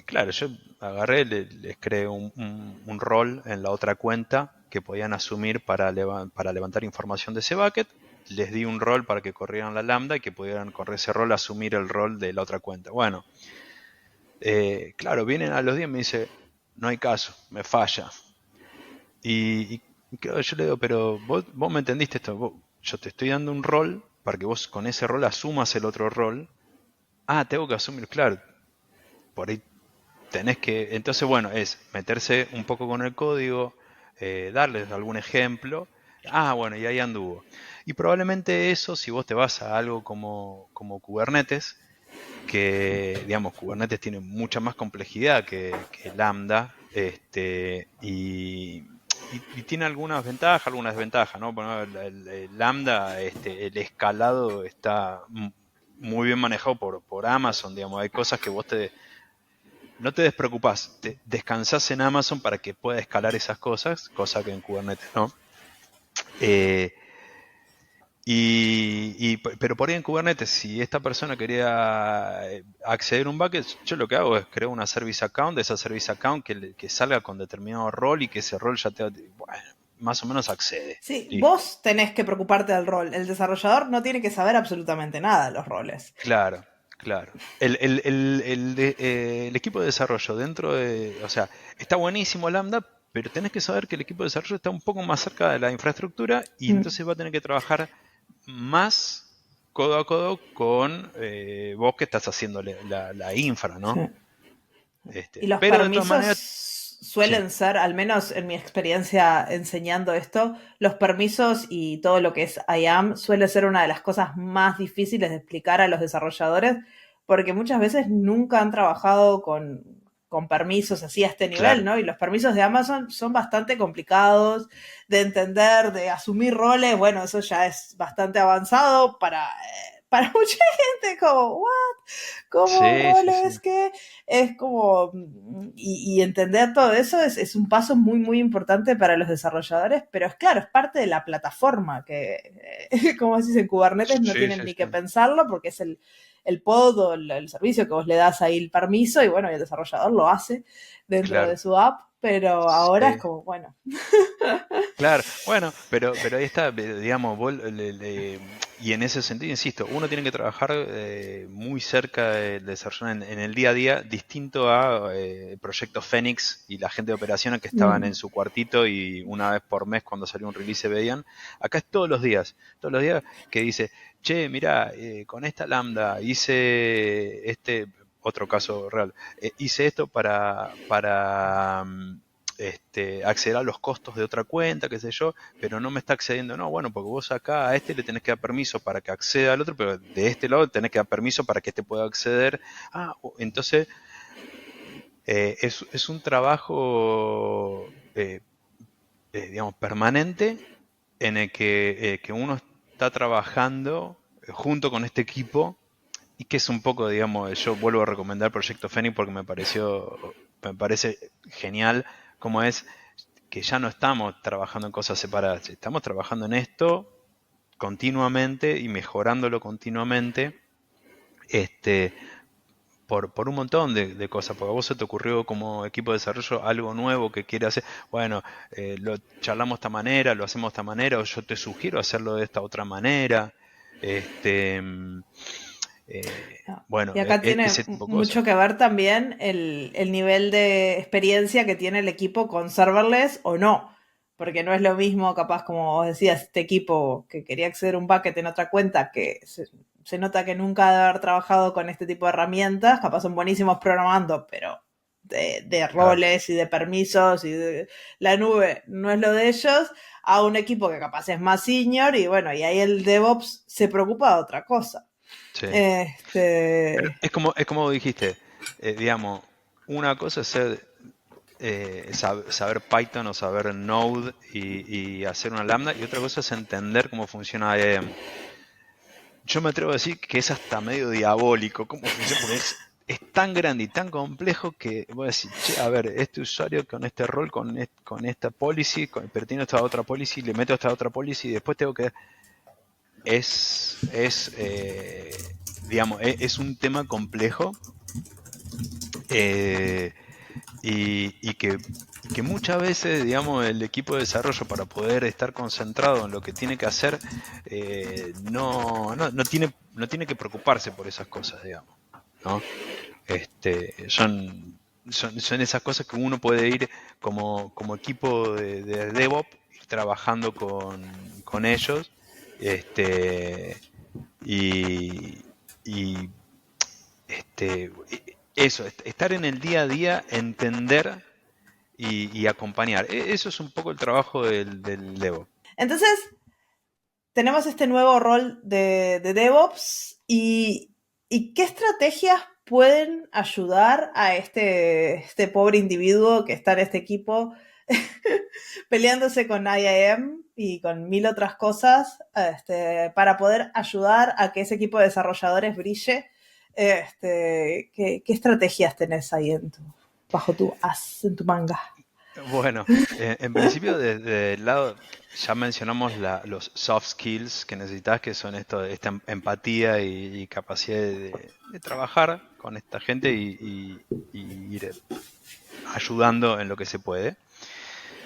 Claro, yo agarré, les creé un rol en la otra cuenta que podían asumir para levantar información de ese bucket. Les di un rol para que corrieran la lambda y que pudieran correr ese rol, asumir el rol de la otra cuenta. Bueno, claro, vienen a los días y me dice, no hay caso, me falla. Y claro, yo le digo, pero vos me entendiste esto, yo te estoy dando un rol para que vos con ese rol asumas el otro rol. Tengo que asumir, claro, por ahí tenés que, entonces bueno, es meterse un poco con el código, darles algún ejemplo, bueno, y ahí anduvo. Y probablemente eso, si vos te vas a algo como Kubernetes, que digamos, Kubernetes tiene mucha más complejidad que Lambda, y tiene algunas ventajas, algunas desventajas, ¿no? Bueno, el Lambda, el escalado está muy bien manejado por Amazon, digamos, hay cosas que vos no te despreocupás, descansás en Amazon para que pueda escalar esas cosas, cosa que en Kubernetes no. Pero por ahí en Kubernetes, si esta persona quería acceder a un bucket, yo lo que hago es crear una service account, de esa service account que salga con determinado rol y que ese rol ya bueno, más o menos accede. Sí, Listo. vos tenés que preocuparte del rol. El desarrollador no tiene que saber absolutamente nada de los roles. Claro, claro. El equipo de desarrollo dentro de, o sea, está buenísimo Lambda, pero tenés que saber que el equipo de desarrollo está un poco más cerca de la infraestructura y Mm, entonces va a tener que trabajar más codo a codo con vos que estás haciendo la infra, ¿no? sí. Y los Pero de todas permisos maneras, sí, suelen ser, al menos en mi experiencia enseñando esto, los permisos y todo lo que es IAM suele ser una de las cosas más difíciles de explicar a los desarrolladores, porque muchas veces nunca han trabajado con permisos así a este nivel, claro, ¿no? Y los permisos de Amazon son bastante complicados de entender, de asumir roles, bueno, eso ya es bastante avanzado para mucha gente, como, ¿what? ¿Cómo sí, sí, roles? sí, ¿Qué? Es como, y entender todo eso es un paso muy, muy importante para los desarrolladores, pero es claro, es parte de la plataforma, que como decís en Kubernetes no sí, tienen sí, ni que sí, pensarlo porque es el pod o el servicio que vos le das ahí el permiso y bueno, y el desarrollador lo hace dentro de claro, su app, pero ahora es sí. como, bueno, Claro, bueno, pero ahí está, digamos, y en ese sentido, insisto, uno tiene que trabajar muy cerca del desarrollo en el día a día, distinto a Proyecto Fénix y la gente de operaciones que estaban en mm, su cuartito y una vez por mes cuando salió un release se veían. Acá es todos los días que dice, che, mirá, con esta lambda hice otro caso real, hice esto para acceder a los costos de otra cuenta, qué sé yo, pero no me está accediendo. No, bueno, porque vos acá a este le tenés que dar permiso para que acceda al otro, pero de este lado tenés que dar permiso para que este pueda acceder. Entonces es un trabajo, digamos, permanente en el que uno está trabajando junto con este equipo y que es un poco, digamos, yo vuelvo a recomendar Proyecto Fénix porque me parece genial como es que ya no estamos trabajando en cosas separadas, estamos trabajando en esto continuamente y mejorándolo continuamente, este, por un montón de cosas, porque a vos se te ocurrió como equipo de desarrollo algo nuevo que quiere hacer, bueno, lo charlamos de esta manera, lo hacemos de esta manera, o yo te sugiero hacerlo de esta otra manera, este, no. bueno, Y acá tiene ese tipo de cosas. mucho que ver también el nivel de experiencia que tiene el equipo con serverless o no. Porque no es lo mismo, capaz, como vos decías, este equipo que quería acceder a un bucket en otra cuenta, que se nota que nunca ha de haber trabajado con este tipo de herramientas, capaz son buenísimos programando, pero de Claro, roles y de permisos y de la nube no es lo de ellos, a un equipo que capaz es más senior y bueno, y ahí el DevOps se preocupa de otra cosa. sí. Pero Este, es como dijiste, digamos, una cosa es saber Python o saber Node y hacer una lambda, y otra cosa es entender cómo funciona IAM. Yo me atrevo a decir que es hasta medio diabólico cómo funciona, porque es tan grande y tan complejo que voy a decir, che, a ver, este usuario con este rol, con esta policy, pero tiene esta otra policy, le meto esta otra policy y después tengo que... digamos, es un tema complejo eh, y que muchas veces, digamos, el equipo de desarrollo para poder estar concentrado en lo que tiene que hacer, no tiene que preocuparse por esas cosas, digamos, ¿no? Son esas cosas que uno puede ir como equipo de DevOps, ir trabajando con ellos, y, y este, eso, estar en el día a día, entender y acompañar. Eso es un poco el trabajo del Devo. entonces, tenemos este nuevo rol de DevOps y qué estrategias pueden ayudar a este pobre individuo que está en este equipo peleándose con IAM y con mil otras cosas para poder ayudar a que ese equipo de desarrolladores brille. ¿Qué estrategias tenés ahí bajo tu as, en tu manga? Bueno, en principio desde el lado, ya mencionamos los soft skills que necesitas, que son esta empatía y capacidad de trabajar con esta gente y ir ayudando en lo que se puede.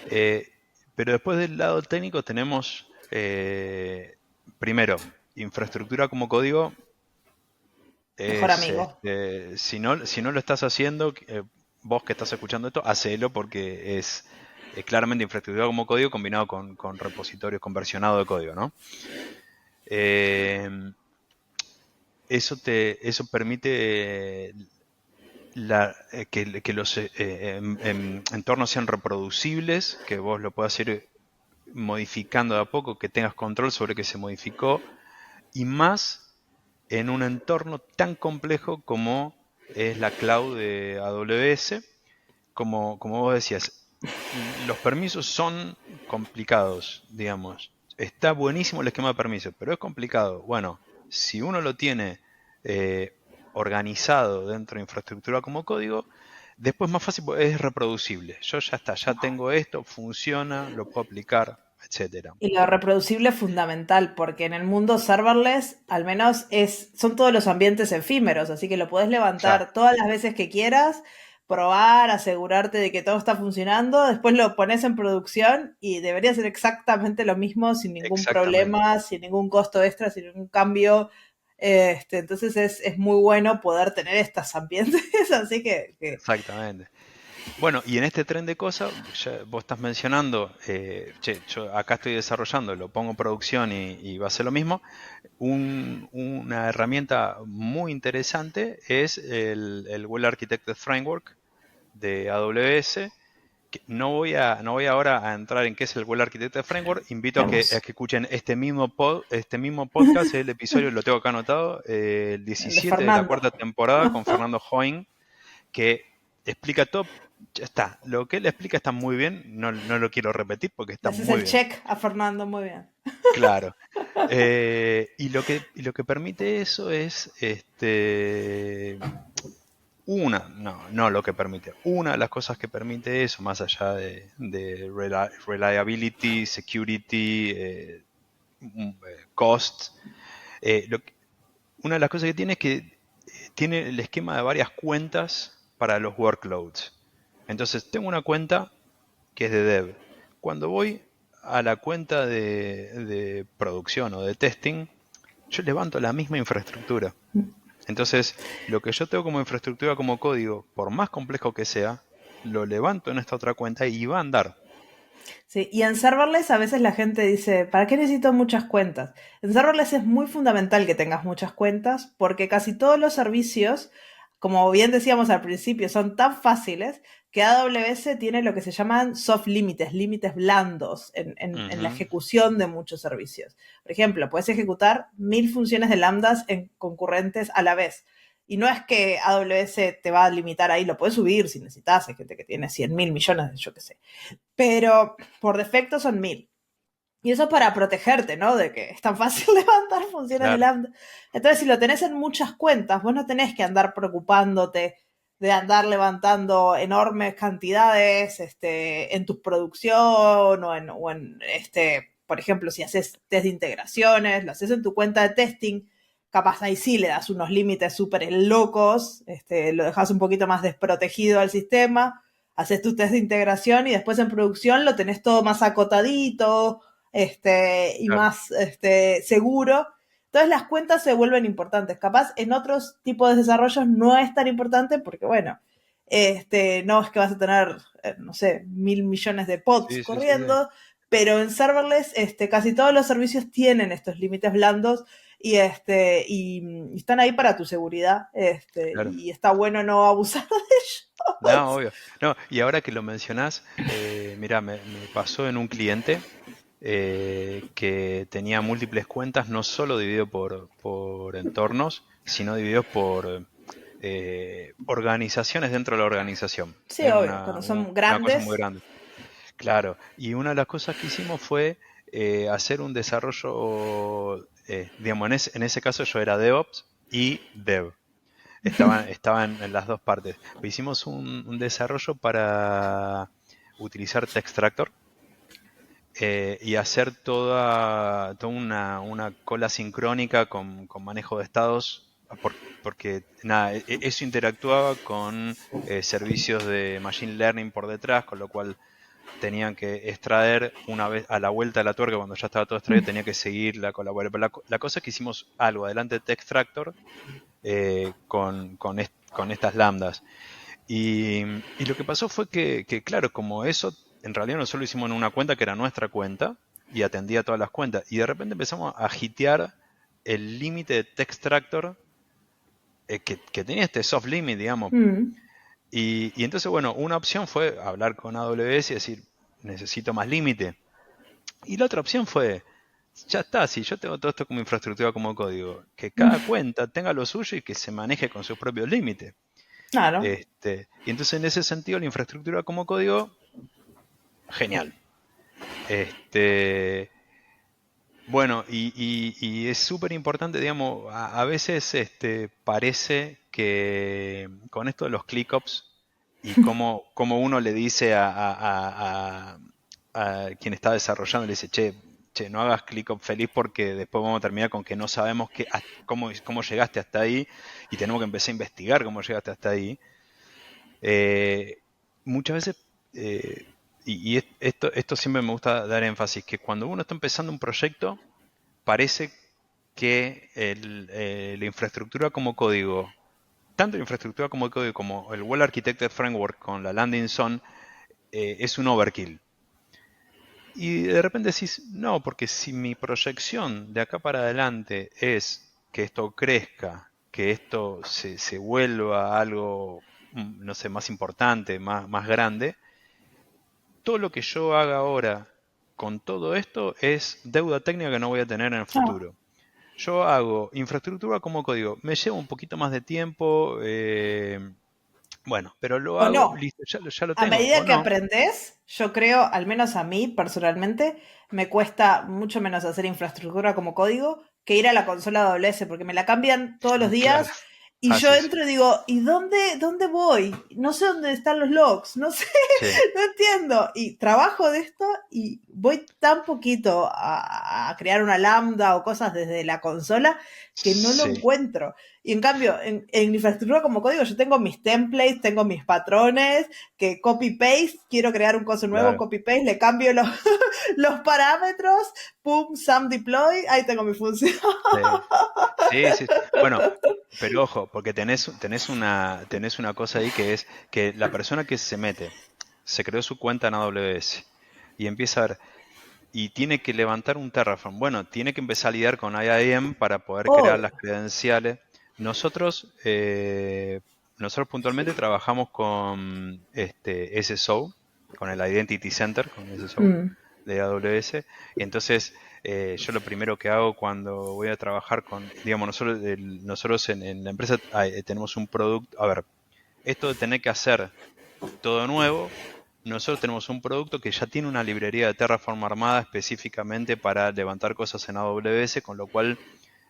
Eh, pero después del lado técnico tenemos, primero, infraestructura como código. Mejor amigo. Si no lo estás haciendo, vos que estás escuchando esto, hacelo porque es claramente infraestructura como código combinado con repositorios, con versionado de código, ¿no? Eh, eso permite que los entornos sean reproducibles, que vos lo puedas ir modificando de a poco, que tengas control sobre que se modificó, y más en un entorno tan complejo como es la cloud de AWS. Como vos decías, los permisos son complicados, digamos. Está buenísimo el esquema de permisos, pero es complicado. Bueno, si uno lo tiene eh, organizado dentro de infraestructura como código, después más fácil es reproducible. Yo ya está, ya tengo esto, funciona, lo puedo aplicar, etcétera. Y lo reproducible es fundamental, porque en el mundo serverless, al menos son todos los ambientes efímeros, así que lo podés Claro, levantar todas las veces que quieras, probar, asegurarte de que todo está funcionando, después lo pones en producción y debería ser exactamente lo mismo, sin ningún exactamente, problema, sin ningún costo extra, sin ningún cambio. Entonces es muy bueno poder tener estos ambientes, así que exactamente. Bueno, y en este tren de cosas, vos estás mencionando, yo acá estoy desarrollando, lo pongo en producción y va a ser lo mismo. Una herramienta muy interesante es el Well Architected Framework de AWS. No voy ahora a entrar en qué es el Well Architected Framework. Invito a que escuchen este mismo podcast, el episodio lo tengo acá anotado, el el de 17 de la Fernando. cuarta temporada con Fernando Hoing, que explica todo. Ya está, lo que él explica está muy bien, no lo quiero repetir porque Le está haces muy el bien, check a Fernando, muy bien. claro. Y lo que permite eso es, no lo que permite, una de las cosas que permite eso, más allá de reliability, security, cost, eh, lo que- una de las cosas que tiene es que tiene el esquema de varias cuentas para los workloads. Entonces, tengo una cuenta que es de dev. Cuando voy a la cuenta de producción o de testing, yo levanto la misma infraestructura. Entonces, lo que yo tengo como infraestructura como código, por más complejo que sea, lo levanto en esta otra cuenta y va a andar. Sí, y en serverless a veces la gente dice, ¿para qué necesito muchas cuentas? En serverless es muy fundamental que tengas muchas cuentas porque casi todos los servicios, como bien decíamos al principio, son tan fáciles que AWS tiene lo que se llaman soft límites, límites blandos en la Ujú, ejecución de muchos servicios. Por ejemplo, puedes ejecutar 1000 funciones de lambdas en concurrentes a la vez. Y no es que AWS te va a limitar ahí, lo puedes subir si necesitas, hay gente que tiene 100.000 millones, yo qué sé, pero por defecto son 1000. Y eso para protegerte, ¿no? De que es tan fácil levantar funciones de claro, lambda. Entonces, si lo tenés en muchas cuentas, vos no tenés que andar preocupándote de andar levantando enormes cantidades en tu producción por ejemplo, si haces test de integraciones, lo haces en tu cuenta de testing, capaz ahí sí le das unos límites súper locos, lo dejas un poquito más desprotegido al sistema, haces tu test de integración y después en producción lo tenés todo más acotadito, y claro, más seguro. Entonces las cuentas se vuelven importantes. Capaz en otros tipos de desarrollos no es tan importante porque, bueno, no es que vas a tener, no sé, 1000 millones de pods sí, sí, sí, sí, corriendo, pero en serverless casi todos los servicios tienen estos límites blandos y están ahí para tu seguridad claro. y está bueno no abusar de No, ellos. obvio. No, y ahora que lo mencionás, mira, me pasó en un cliente que tenía múltiples cuentas, no solo dividido por entornos, sino dividido por organizaciones dentro de la organización. Sí, Era obvio, una, cuando un- son una cosa muy grandes. grande. Claro, y una de las cosas que hicimos fue hacer un desarrollo, digamos, en ese caso yo era DevOps y Dev. Estaban en las dos partes. Hicimos un desarrollo para utilizar Textractor y hacer toda una cola sincrónica con manejo de estados, porque nada, eso interactuaba con servicios de Machine Learning por detrás, con lo cual tenían que extraer una vez a la vuelta de la tuerca, cuando ya estaba todo extraído, tenía que seguir la cola. Bueno, pero la cosa es que hicimos algo adelante de Textractor con estas lambdas. Y lo que pasó fue que, claro, como eso, en realidad nosotros lo hicimos en una cuenta que era nuestra cuenta y atendía todas las cuentas. Y de repente empezamos a hitear el límite de Textractor que tenía este soft limit, digamos. Y entonces, bueno, una opción fue hablar con AWS y decir, necesito más límite. Y la otra opción fue, ya está, si yo tengo todo esto como infraestructura, como código, que cada cuenta tenga lo suyo y que se maneje con sus propios límites. Claro. Y entonces en ese sentido la infraestructura como código, genial. Bueno, y es súper importante, digamos, a veces parece que con esto de los ClickOps y cómo uno le dice a quien está desarrollando, le dice, che, no hagas ClickOp feliz porque después vamos a terminar con que no sabemos cómo llegaste hasta ahí y tenemos que empezar a investigar cómo llegaste hasta ahí. Muchas veces, esto siempre me gusta dar énfasis, que cuando uno está empezando un proyecto, parece que la infraestructura como código, tanto la infraestructura como código como el Well Architected Framework con la Landing Zone, es un overkill. Y de repente decís, no, porque si mi proyección de acá para adelante es que esto crezca, que esto se vuelva algo, no sé, más importante, más grande, todo lo que yo haga ahora con todo esto es deuda técnica que no voy a tener en el futuro. Yo hago infraestructura como código, me lleva un poquito más de tiempo, bueno, pero lo O hago, no. listo, ya lo A tengo, medida o que no. aprendes, yo creo, al menos a mí personalmente, me cuesta mucho menos hacer infraestructura como código que ir a la consola AWS, porque me la cambian todos los Claro. días y Ah, yo sí, sí. entro y digo, ¿y dónde voy? No sé dónde están los logs, no sé, Sí, no entiendo. Y trabajo de esto y voy tan poquito a crear una lambda o cosas desde la consola que no lo sí, encuentro. Y en cambio, en infraestructura como código, yo tengo mis templates, tengo mis patrones, que copy-paste, quiero crear un coso nuevo, claro. copy-paste, le cambio los parámetros, pum, sum deploy, ahí tengo mi función. Sí, sí, sí. Bueno, pero ojo, porque tenés una cosa ahí que es que la persona que se mete, se creó su cuenta en AWS y empieza a ver, y tiene que levantar un Terraform. Bueno, tiene que empezar a lidiar con IAM para poder crear las Obvio. credenciales. Nosotros puntualmente trabajamos con SSO, con el Identity Center, con SSO Mm. de AWS. Y entonces yo lo primero que hago cuando voy a trabajar digamos, nosotros en la empresa tenemos un producto, a ver, esto de tener que hacer todo nuevo, nosotros tenemos un producto que ya tiene una librería de Terraform armada específicamente para levantar cosas en AWS, con lo cual,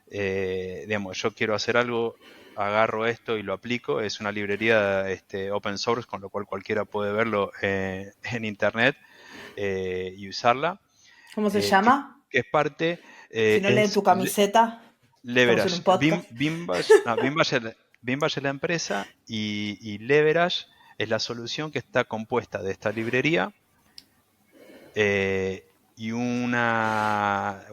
digamos, yo quiero hacer algo, agarro esto y lo aplico. Es una librería open source, con lo cual cualquiera puede verlo en internet y usarla. ¿Cómo se Que llama? es parte, Si no leen es tu camiseta, estamos en Leverage. un podcast. Beambash es la empresa y Leverage es la solución que está compuesta de esta librería y una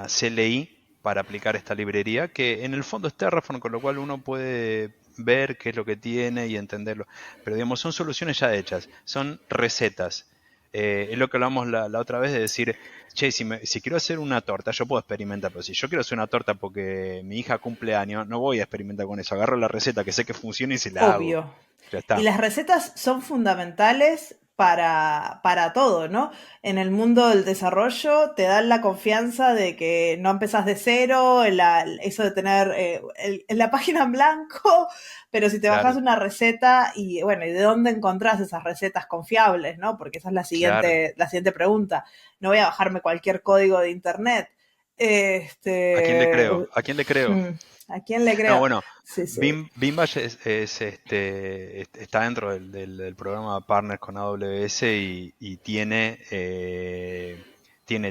CLI para aplicar esta librería, que en el fondo es Terraform, con lo cual uno puede ver qué es lo que tiene y entenderlo. Pero digamos, son soluciones ya hechas, son recetas. Es lo que hablamos la otra vez de decir, che, si quiero hacer una torta, yo puedo experimentar, pero si yo quiero hacer una torta porque mi hija cumple años, no voy a experimentar con eso. Agarro la receta que sé que funciona y se la hago. Obvio. Ya Y está. las recetas son fundamentales para todo, ¿no? En el mundo del desarrollo te dan la confianza de que no empezás de cero, eso de tener la página en blanco, pero si te bajas Claro, una receta y bueno, ¿y de dónde encontrás esas recetas confiables, ¿no? Porque esa es claro. la siguiente pregunta. No voy a bajarme cualquier código de internet. ¿A quién le Este, creo? ¿A quién le creo? ¿A quién le No, creo? bueno, Sí, sí. Beambash está dentro del programa Partners con AWS y tiene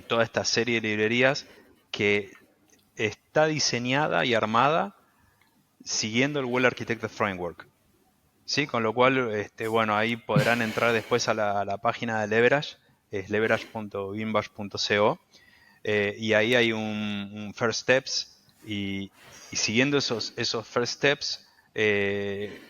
toda esta serie de librerías que está diseñada y armada siguiendo el Well Architected Framework. Sí, con lo cual, bueno, ahí podrán entrar después a la página de Leverage, es leverage.beambash.co, y ahí hay un First Steps y siguiendo esos First Steps,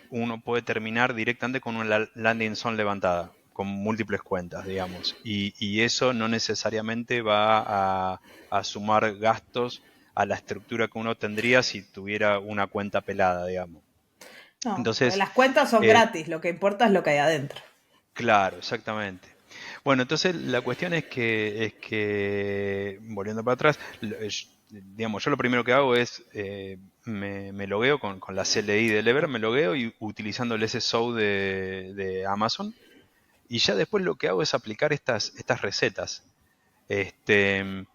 uno puede terminar directamente con una landing zone levantada, con múltiples cuentas, digamos, y eso no necesariamente va a sumar gastos a la estructura que uno tendría si tuviera una cuenta pelada, digamos. No, porque Entonces, las cuentas son eh, gratis, lo que importa es lo que hay adentro. claro, exactamente. Bueno, entonces la cuestión es que volviendo para atrás, digamos, yo lo primero que hago es me logueo con la CLI de Lever, me logueo y utilizando el SSO de Amazon, y ya después lo que hago es aplicar estas recetas, este,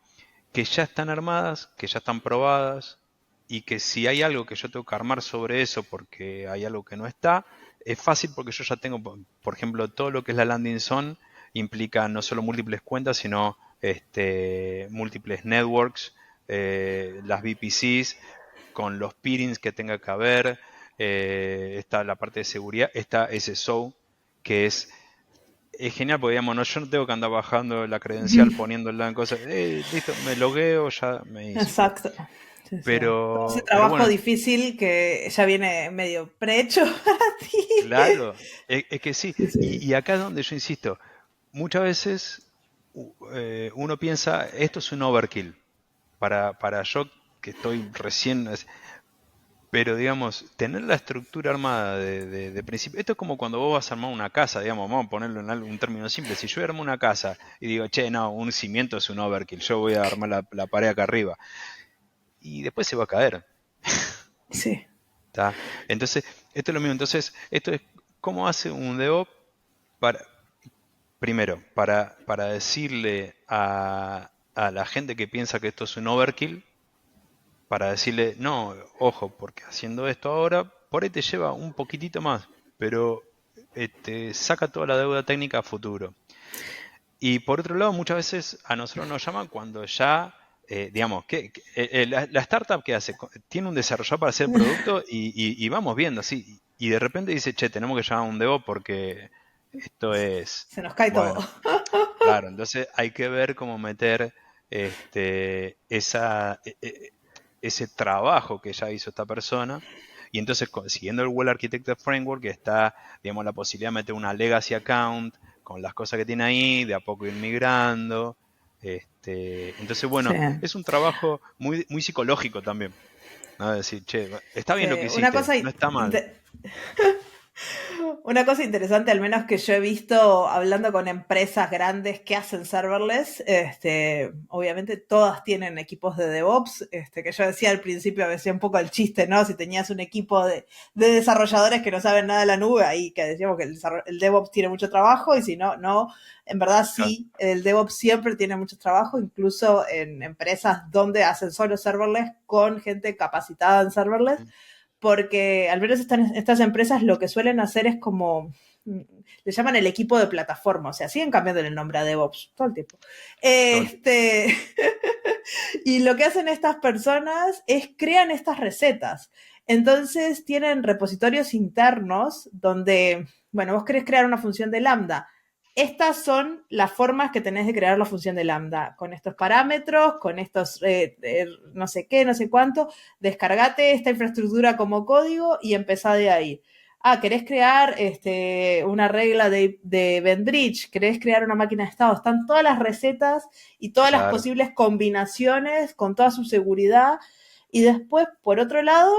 que ya están armadas, que ya están probadas, y que si hay algo que yo tengo que armar sobre eso porque hay algo que no está, es fácil porque yo ya tengo, por ejemplo, todo lo que es la landing zone implica no solo múltiples cuentas, sino múltiples networks, las VPCs, con los peerings que tenga que haber, está la parte de seguridad, está SSO, que es genial porque digamos, no, yo no tengo que andar bajando la credencial, poniéndola en cosas, listo, me logueo, ya me hizo. Exacto. Sí, sí. Todo ese Pero trabajo bueno, difícil que ya viene medio prehecho para ti. claro, es que sí. Sí, sí. Y acá es donde yo insisto, muchas veces uno piensa, esto es un overkill. Para yo que estoy recién, pero digamos, tener la estructura armada de principio, esto es como cuando vos vas a armar una casa, digamos, vamos a ponerlo en un término simple. Si yo armo una casa y digo, che, no, un cimiento es un overkill, yo voy a armar la pared acá arriba, y después se va a caer. Sí. ¿Tá? Entonces, esto es lo mismo. Entonces, esto es cómo hace un DevOps para, primero, para decirle a la gente que piensa que esto es un overkill, para decirle, no, ojo, porque haciendo esto ahora, por ahí te lleva un poquitito más, pero saca toda la deuda técnica a futuro. Y por otro lado, muchas veces a nosotros nos llaman cuando ya, digamos, la startup que hace, tiene un desarrollador para hacer el producto y vamos viendo, así, y de repente dice, che, tenemos que llamar a un DevOps porque esto es, Se nos cae todo. bueno, claro, entonces hay que ver cómo meter ese trabajo que ya hizo esta persona. Y entonces, siguiendo el Well Architected Framework, que está, digamos, la posibilidad de meter una legacy account con las cosas que tiene ahí, de a poco ir migrando. Entonces, Sí. bueno, es un trabajo muy, muy psicológico también, ¿no? Decir, che, está Sí. bien lo que Una hiciste, cosa no está mal. Una cosa interesante, al menos que yo he visto hablando con empresas grandes que hacen serverless, obviamente todas tienen equipos de DevOps, que yo decía al principio, a veces un poco el chiste, ¿no? Si tenías un equipo de desarrolladores que no saben nada de la nube, ahí que decíamos que el DevOps tiene mucho trabajo, y si no, no. En verdad Claro. sí, el DevOps siempre tiene mucho trabajo, incluso en empresas donde hacen solo serverless con gente capacitada en serverless, porque al menos estas empresas lo que suelen hacer es como, le llaman el equipo de plataforma, o sea, siguen cambiando el nombre a DevOps todo el tiempo. Todo el tiempo. Y lo que hacen estas personas es crean estas recetas. Entonces tienen repositorios internos donde, bueno, vos querés crear una función de Lambda. Estas son las formas que tenés de crear la función de Lambda, con estos parámetros, con estos no sé qué, no sé cuánto. Descargate esta infraestructura como código y empezá de ahí. Ah, querés crear una regla de event bridge, querés crear una máquina de estado. Están todas las recetas y todas las Claro, posibles combinaciones con toda su seguridad. Y después, por otro lado,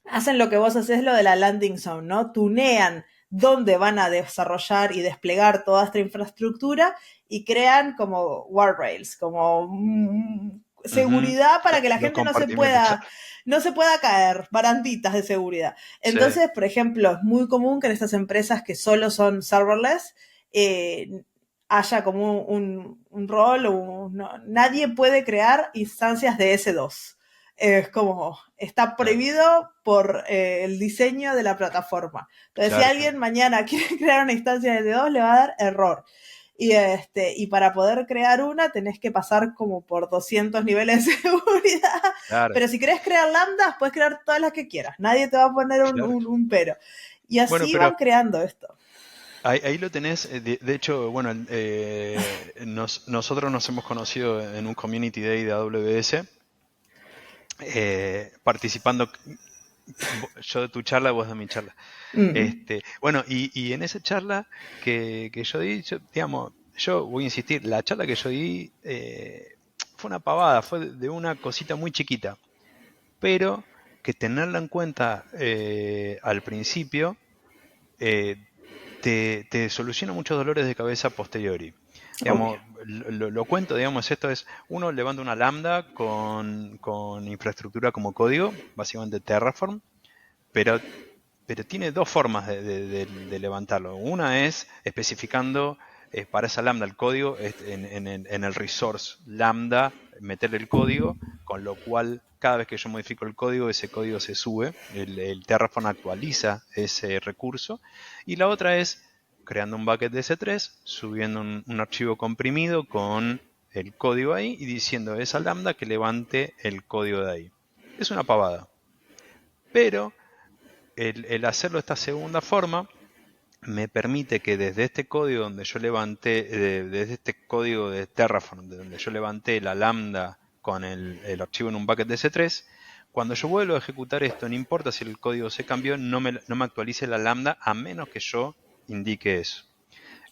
hacen lo que vos haces, lo de la landing zone, ¿no? Tunean dónde van a desarrollar y desplegar toda esta infraestructura y crean como guardrails, como ujú. seguridad para que la Los gente compartimentos, claro. no se pueda caer, baranditas de seguridad. Sí, Entonces, por ejemplo, es muy común que en estas empresas que solo son serverless, haya como un rol, nadie puede crear instancias de S2. es como, está prohibido por el diseño de la plataforma. Entonces, si alguien mañana quiere crear una instancia de D2, le va a dar error. Y para poder crear una tenés que pasar como por 200 niveles de seguridad. Claro. Pero si querés crear lambdas, puedes crear todas las que quieras. Nadie te va a poner un pero. Y así van creando esto. Ahí lo tenés. De hecho, bueno, nosotros nos hemos conocido en un Community Day de AWS, participando yo de tu charla, vos de mi charla. Bueno, y en esa charla que yo di, yo voy a insistir, la charla que yo di fue una pavada, fue de una cosita muy chiquita, pero que tenerla en cuenta al principio te soluciona muchos dolores de cabeza posteriori. Digamos, lo cuento, digamos, esto es, uno levanta una lambda con infraestructura como código, básicamente Terraform, pero tiene dos formas de levantarlo. Una es especificando para esa lambda el código en el resource lambda, meterle el código, con lo cual cada vez que yo modifico el código, ese código se sube, el Terraform actualiza ese recurso. Y la otra es creando un bucket de S3, subiendo un archivo comprimido con el código ahí y diciendo a esa lambda que levante el código de ahí. Es una pavada. Pero el hacerlo de esta segunda forma me permite que desde este código donde yo levanté, desde este código de Terraform, donde yo levanté la lambda con el archivo en un bucket de S3, cuando yo vuelvo a ejecutar esto, no importa si el código se cambió, no me actualice la lambda a menos que yo indique eso.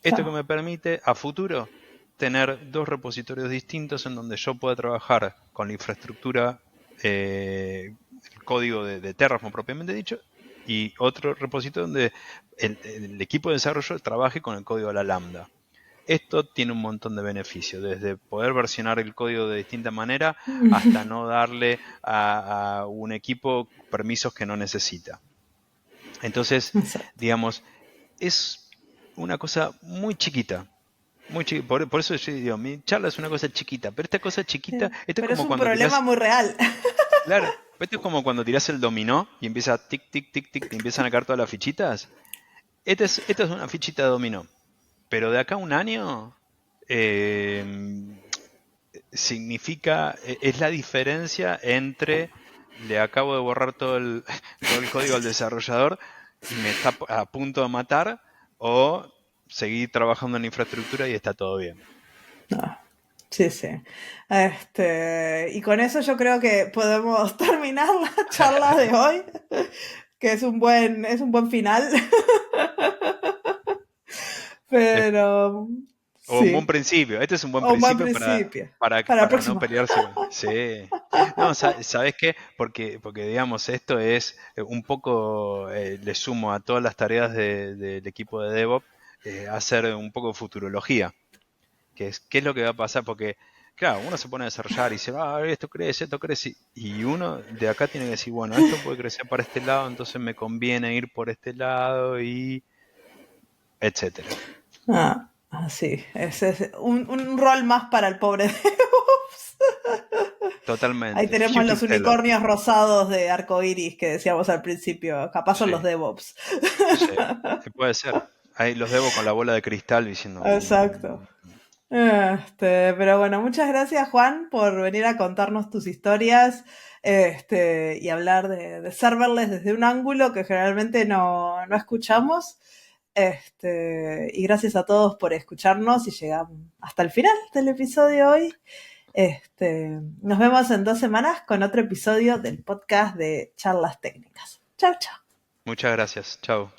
Esto que me permite a futuro tener dos repositorios distintos en donde yo pueda trabajar con la infraestructura, el código de Terraform propiamente dicho, y otro repositorio donde el equipo de desarrollo trabaje con el código de la lambda. Esto tiene un montón de beneficios, desde poder versionar el código de distinta manera hasta no darle a un equipo permisos que no necesita. Entonces, digamos, es una cosa muy chiquita. Muy chiquita. Por eso yo digo, mi charla es una cosa chiquita, pero esta cosa chiquita... Esto pero es como un problema muy real. Claro, esto es como cuando tirás el dominó y empieza tic, tic, tic, tic, y empiezan a caer todas las fichitas. Esta es una fichita de dominó. Pero de acá a un año significa, es la diferencia entre le acabo de borrar todo el código al desarrollador y me está a punto de matar, o seguir trabajando en la infraestructura y está todo bien. No. Sí, sí. Y con eso yo creo que podemos terminar la charla de hoy, que es un buen final. Pero... O un buen principio. Este es un buen principio para no pelearse. Sí. No, ¿sabes qué? Porque digamos, esto es un poco, le sumo a todas las tareas del equipo de DevOps, hacer un poco de futurología. ¿Qué es lo que va a pasar? Porque, claro, uno se pone a desarrollar y dice, esto crece. Y uno de acá tiene que decir, bueno, esto puede crecer para este lado, entonces me conviene ir por este lado y etcétera. Sí, ese es un rol más para el pobre DevOps. Totalmente. Ahí tenemos los unicornios rosados de arcoiris que decíamos al principio. Capaz son los DevOps. Sí, puede ser. Ahí los DevOps con la bola de cristal diciendo... Exacto. Pero bueno, muchas gracias, Juan, por venir a contarnos tus historias y hablar de serverless desde un ángulo que generalmente no escuchamos. Y gracias a todos por escucharnos y llegamos hasta el final del episodio hoy. Nos vemos en 2 semanas con otro episodio del podcast de Charlas Técnicas. Chau, chau. Muchas gracias. Chau.